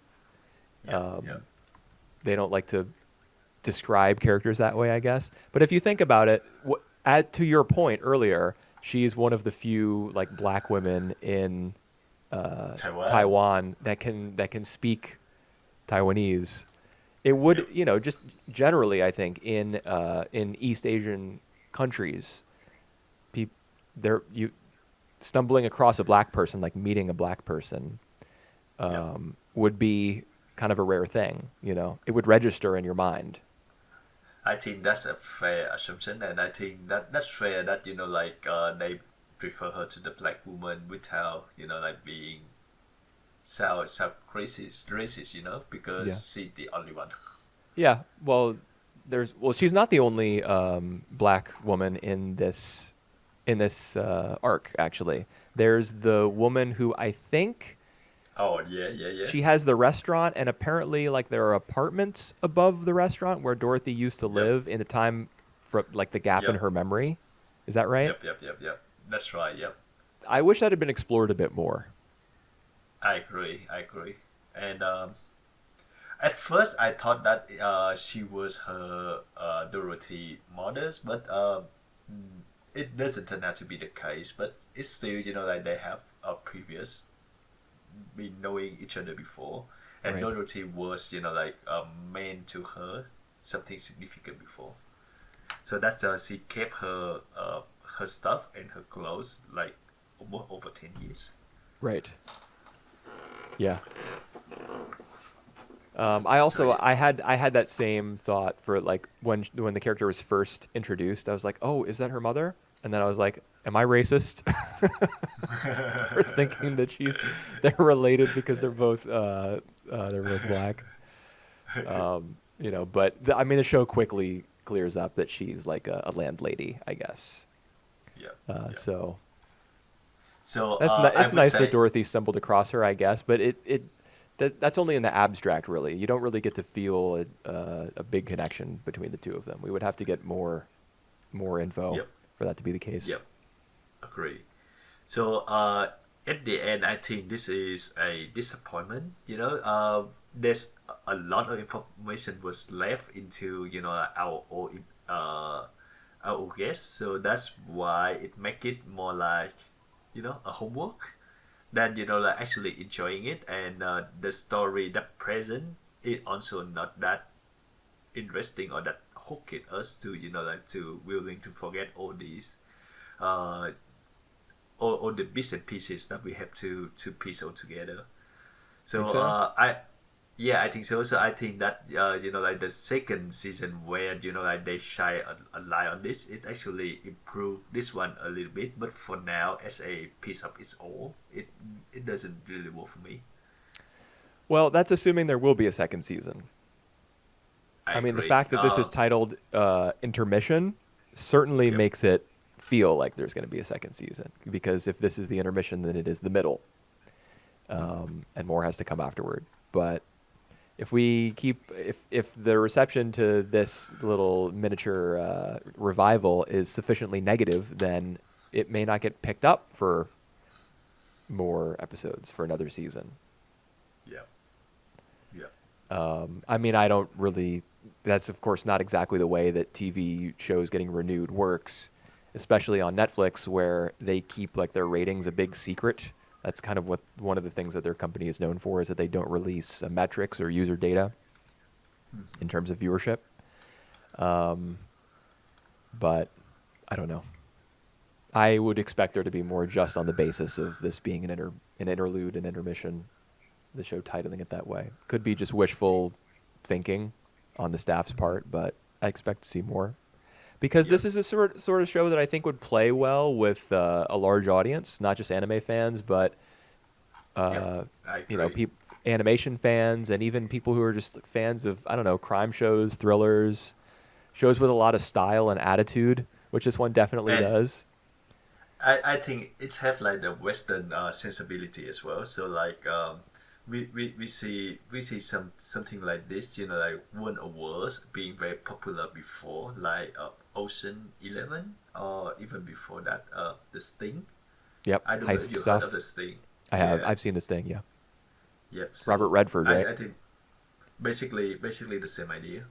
yep. Yep. Um, they don't like to describe characters that way, I guess. But if you think about it, add to your point earlier, she's one of the few like black women in Taiwan. Taiwan that can speak Taiwanese. It would, Yep. just generally, I think in East Asian countries, people they're you stumbling across a black person, like meeting a black person, Yep. would be kind of a rare thing. It would register in your mind. I think that's a fair assumption, and I think that that's fair that like they prefer her to the black woman without like being sound racist Yeah. because she's the only one. Yeah. Well, she's not the only black woman in this arc. Actually, there's the woman who I think Oh yeah, yeah, yeah, she has the restaurant, and apparently, like there are apartments above the restaurant where Dorothy used to yep, live in the time for like the gap in yep, her memory. Is that right? yep, yep, yep, yep. That's right. Yep, I wish that had been explored a bit more. I agree. I agree. And at first, I thought that she was her Dorothy mother's, but it doesn't turn out to be the case. But it's still, like they have a previous been knowing each other before, and Right. Dorothy was, like meant to her something significant before. So that's she kept her her stuff and her clothes like almost over 10 years. Right. Yeah. I So also yeah. I had that same thought for like when the character was first introduced. I was like, oh, is that her mother? And then I was like, am I racist for thinking that they're related because they're both black? But I mean, the show quickly clears up that she's like a landlady, I guess. Yeah, yeah. So So I it's would nice that say, Dorothy stumbled across her, I guess. But that's only in the abstract, really. You don't really get to feel a big connection between the two of them. We would have to get more info yep, for that to be the case. yep, agree. So at the end, I think this is a disappointment. There's a lot of information was left into our guest, so that's why it make it more like a homework than like actually enjoying it, and the story that present is also not that interesting or that hooked us to like to willing to forget all these uh all the bits and pieces that we have to piece all together. Think So so? I think so. So I think that like the second season where like they shine a light on this, it actually improved this one a little bit. But for now, as a piece of its own, it doesn't really work for me. Well, that's assuming there will be a second season. I I mean, the agree. fact that this is titled intermission certainly Yep. makes it feel like there's going to be a second season. Because if this is the intermission, then it is the middle, and more has to come afterward. But if the reception to this little miniature revival is sufficiently negative, then it may not get picked up for more episodes for another season. Yep. Yep. I mean, I don't really. That's of course not exactly the way that TV shows getting renewed works, especially on Netflix, where they keep like their ratings a big secret. That's kind of what one of the things that their company is known for is that they don't release metrics or user data in terms of viewership. Um, but I don't know. I would expect there to be more just on the basis of this being an interlude, an intermission. The show titling it that way could be just wishful thinking on the staff's part, but I expect to see more because Yep. this is a sort of show that I think would play well with a large audience, not just anime fans, but Yep. uh, I you know, agree. animation fans and even people who are just fans of I don't know crime shows, thrillers, shows with a lot of style and attitude, which this one definitely And does. I think it have like the Western sensibility as well. So like we see something like this, like World of Wars being very popular before, like Ocean 11 or even before that, the Sting. Yep, I don't know if heist you heard of stuff. the Sting. I've seen this Yes. thing. Yeah, Yep. Robert So Redford, right? I think basically the same idea,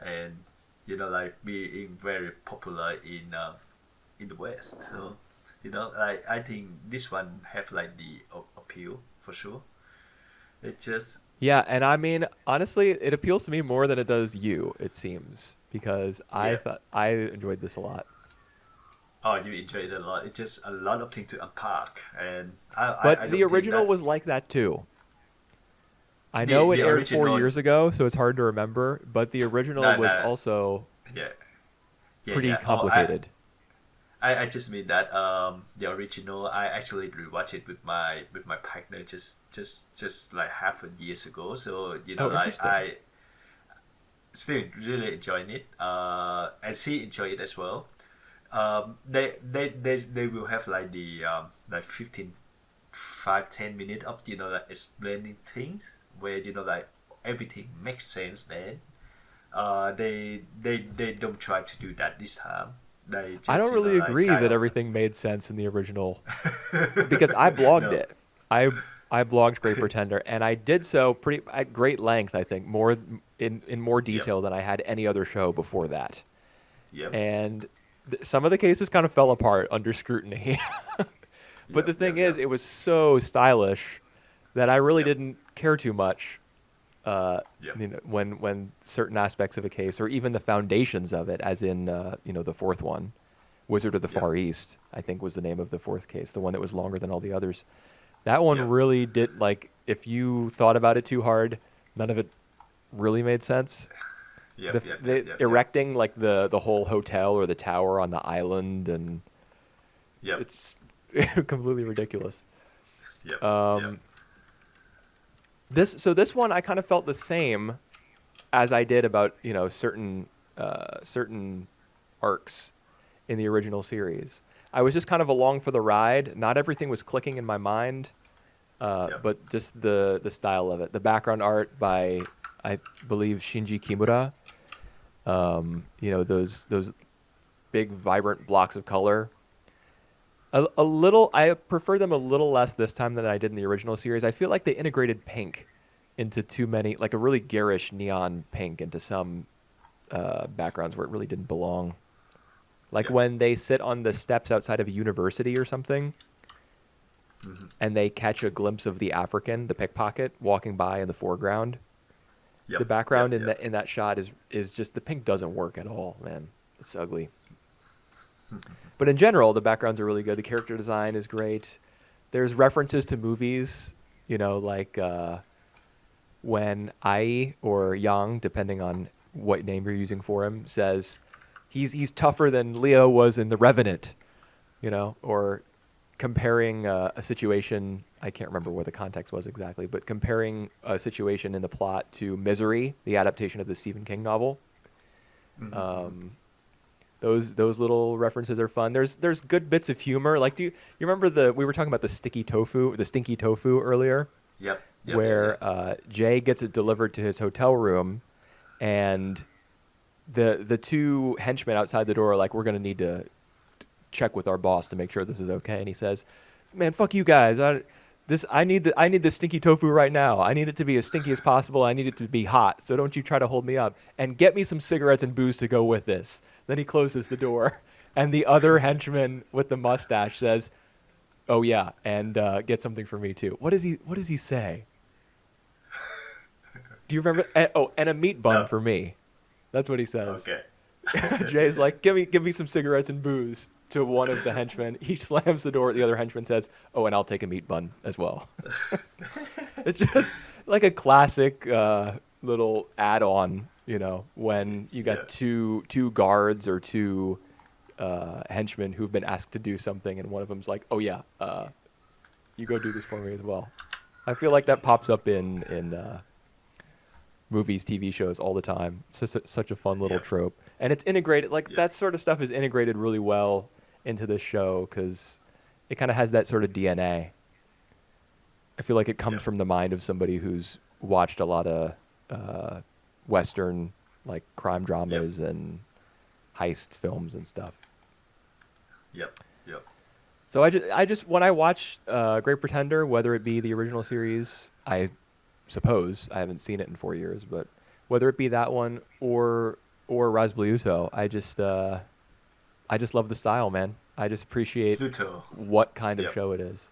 and like being very popular in the West. So like I think this one have like the appeal for sure. It just Yeah, and I mean, honestly, it appeals to me more than it does you, it seems, because I yeah. thought I enjoyed this a lot. Oh, you enjoy it a lot. It's just a lot of things to unpack, and But I the don't think original that was like that too. I know it the aired four original. years ago, so it's hard to remember, but the original No, was no, also yeah, yeah, pretty yeah. complicated. I just mean that the original I actually rewatched it with my partner just like half a years ago. So Oh, like interesting. I still really enjoying it. And she enjoy it as well. They will have like the like 15 5 10 minutes of like explaining things where like everything makes sense. Then they don't try to do that this time. They I don't just really like agree kind that of everything made sense in the original because I blogged no. it. I I blogged Great Pretender, and I did so pretty at great length. I think more in more Yep. detail than I had any other show before that. Yep. And some of the cases kind of fell apart under scrutiny. But Yep. the thing Yep. is, Yep. it was so stylish that I really Yep. didn't care too much. Yep. When certain aspects of a case, or even the foundations of it, as in the fourth one, Wizard of the Yep. Far East, I think was the name of the fourth case, the one that was longer than all the others. That one Yep. really did, like, if you thought about it too hard, none of it really made sense. Yep. Yep. Yep. The Yep. Yep. erecting like the whole hotel or the tower on the island, and Yep. it's completely ridiculous. Yep. Yep. Um, this one I kind of felt the same as I did about certain arcs in the original series. I was just kind of along for the ride. Not everything was clicking in my mind, Yep. but just the style of it. The background art by, I believe, Shinji Kimura. Those big vibrant blocks of color. A little, I prefer them a little less this time than I did in the original series. I feel like they integrated pink into too many, like a really garish neon pink into some backgrounds where it really didn't belong. Like Yep. when they sit on the steps outside of a university or something, Mm-hmm. and they catch a glimpse of the African, the pickpocket, walking by in the foreground. The Yep. background Yep. in Yep. that shot is just the pink doesn't work at all, man. It's ugly. But in general, the backgrounds are really good. The character design is great. There's references to movies, like when Ai or Yang, depending on what name you're using for him, says he's tougher than Leo was in The Revenant, or comparing a situation. I can't remember what the context was exactly, but comparing a situation in the plot to Misery, the adaptation of the Stephen King novel. Mm-hmm. Um, those little references are fun. There's good bits of humor. Like, you remember we were talking about the stinky tofu earlier, Yep. Yep. Yep. where Yep. Jay gets it delivered to his hotel room, and the two henchmen outside the door are like, we're gonna need to check with our boss to make sure this is okay. And he says, "Man, fuck you guys. I need the stinky tofu right now. I need it to be as stinky as possible. I need it to be hot. So don't you try to hold me up. And get me some cigarettes and booze to go with this." Then he closes the door, and the other henchman with the mustache says, "Oh yeah, and get something for me too." What does he say? Do you remember? Oh, and a meat bun No. for me. That's what he says. Okay. Jay's like, give me some cigarettes and booze to one of the henchmen. He slams the door. The other henchman says, "Oh, and I'll take a meat bun as well." It's just like a classic little add-on, when you Yeah. got two guards or two henchmen who've been asked to do something, and one of them's like, "Oh yeah, you go do this for me as well." I feel like that pops up in movies, TV shows all the time. It's just such a fun little Yeah. trope, and it's integrated. Like Yeah. that sort of stuff is integrated really well into this show because it kind of has that sort of DNA. I feel like it comes Yeah. from the mind of somebody who's watched a lot of uh, Western like crime Yep. dramas and heist films and stuff. Yep. Yep. So I just when I watch Great Pretender, whether it be the original series, I suppose I haven't seen it in 4 years, but whether it be that one or Razbliuto, I just love the style, man. I just appreciate Pluto. what kind of Yep. show it is.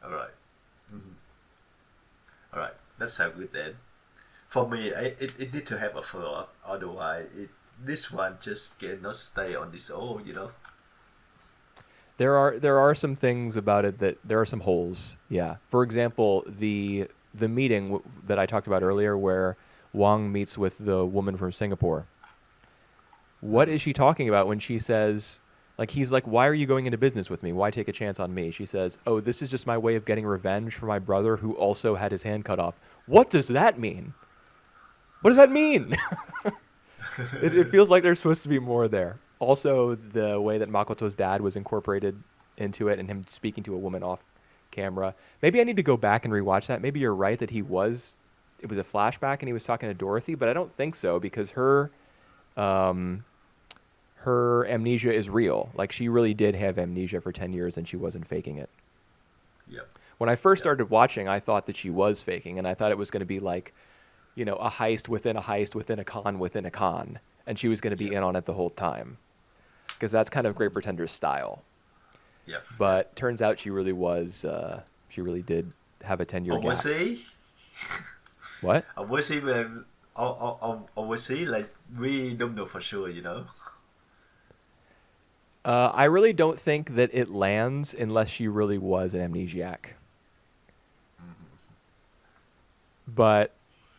All right. All right. That sounds good then. For me, it need to have a follow-up. Otherwise, this one just cannot stay on this own. There are some things about it that there are some holes. Yeah. For example, the meeting that I talked about earlier, where Wang meets with the woman from Singapore. What is she talking about when she says, like, he's like, "Why are you going into business with me? Why take a chance on me?" She says, "Oh, this is just my way of getting revenge for my brother who also had his hand cut off." What does that mean? What does that mean? It feels like there's supposed to be more there. Also, the way that Makoto's dad was incorporated into it and him speaking to a woman off camera. Maybe I need to go back and rewatch that. Maybe you're right that it was a flashback and he was talking to Dorothy, but I don't think so because um, her amnesia is real. Like she really did have amnesia for 10 years and she wasn't faking it. Yep. When I first Yep. started watching, I thought that she was faking and I thought it was going to be like, a heist within a heist within a con within a con. And she was going to be Yep. in on it the whole time. Because that's kind of Great Pretender's style. Yep. Yep. But turns out she really did have a 10-year gap. Obviously, What? obviously, obviously, like we don't know for sure. I really don't think that it lands unless she really was an amnesiac. But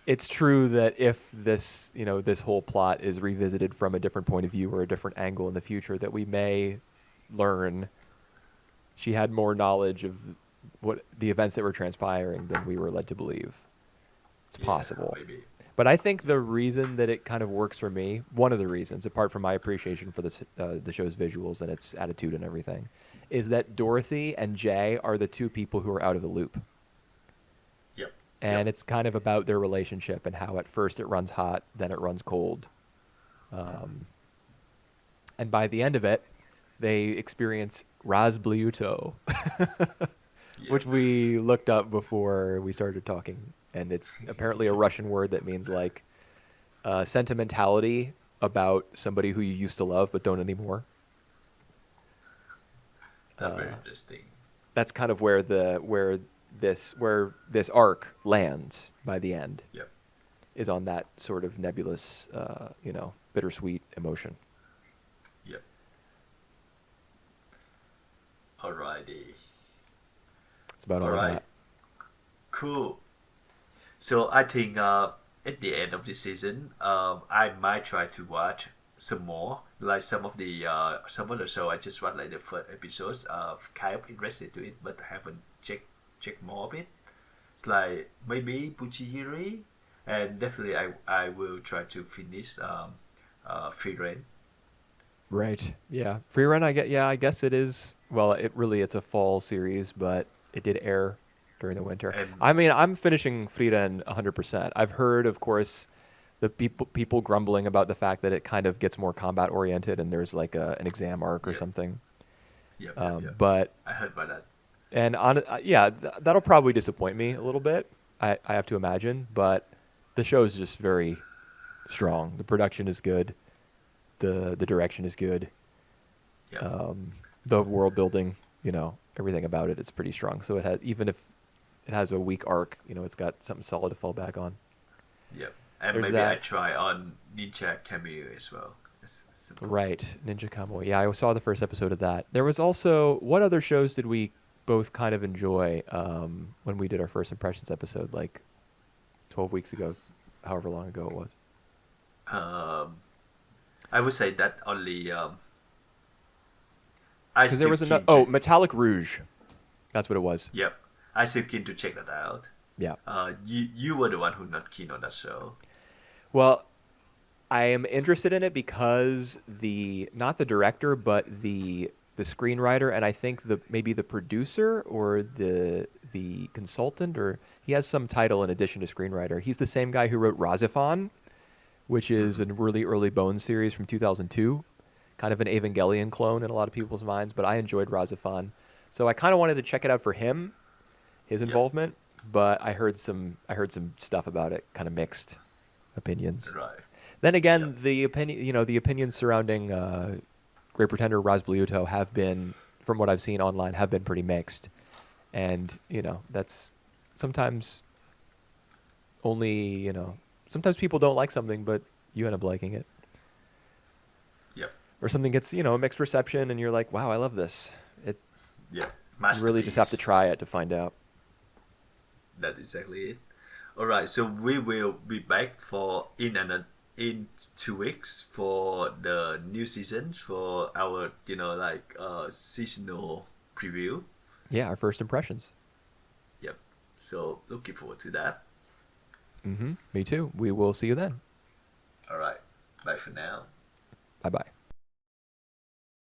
it's true that if this, this whole plot is revisited from a different point of view or a different angle in the future, that we may learn she had more knowledge of what the events that were transpiring than we were led to believe. It's Yeah, possible. maybe. But I think Yeah. the reason that it kind of works for me, one of the reasons, apart from my appreciation for the show's visuals and its attitude and everything, is that Dorothy and Jay are the two people who are out of the loop. Yep. And Yep. it's kind of about their relationship and how at first it runs hot, then it runs cold. Um, and by the end of it, they experience Razbliuto, Yep. which we looked up before we started talking. And it's apparently a Russian word that means like sentimentality about somebody who you used to love but don't anymore. That's very interesting. That's kind of where this arc lands by the end, Yep. is on that sort of nebulous, bittersweet emotion. Yep. Alrighty. It's about all I Alright. got. Cool. So I think at the end of this season, I might try to watch some more. Like some of the show I just watched like the first episodes of kind of interested to it, but haven't checked more of it. It's like maybe Buchigiri, and definitely I will try to finish Free Reign. Right. Yeah. Free Run, I guess it is. Well, it's a fall series, but it did air during the winter. And I mean, I'm finishing Free Run 100%. I've heard, of course, the people grumbling about the fact that it kind of gets more combat oriented and there's like an exam arc or yep, something. yep. But I heard about that. and on yeah, that'll probably disappoint me a little bit. I have to imagine, but the show is just very strong. The production is good. The direction is good. Yep, Um, the world building, everything about it is pretty strong. So it has, even if it has a weak arc, it's got something solid to fall back on. yep. And There's maybe I that. try on Ninja Cameo as well. It's simple. Right, Ninja Kamui. Yeah, I saw the first episode of that. There was also, what other shows did we both kind of enjoy when we did our first impressions episode, like 12 weeks ago, however long ago it was? Um, I would say that only I Because there still was another. keen Oh, to. Metallic Rouge. That's what it was. Yep, I still keen to check that out. Yeah. You were the one who not keen on that show. Well, I am interested in it because not the director, but the screenwriter, and I think maybe the producer or the consultant, or he has some title in addition to screenwriter. He's the same guy who wrote Razifon, which is a really early Bones series from 2002, kind of an Evangelion clone in a lot of people's minds. But I enjoyed Razifon, so I kind of wanted to check it out for his Yep, involvement. But I heard some stuff about it, kind of mixed opinions. right. Then Yep, again, the opinions surrounding Great Pretender Razbliuto have been, from what I've seen online, have been pretty mixed, and that's sometimes only sometimes people don't like something, but you end up liking it, yep, or something gets a mixed reception, and you're like, wow, I love this. It yep. You really just have to Masterpiece. try it to find out. That's exactly it. All right, so we will be back in 2 weeks for the new season for our seasonal preview. Yeah, our first impressions. Yep. So looking forward to that. Me too. We will see you then. All right. Bye for now. Bye bye.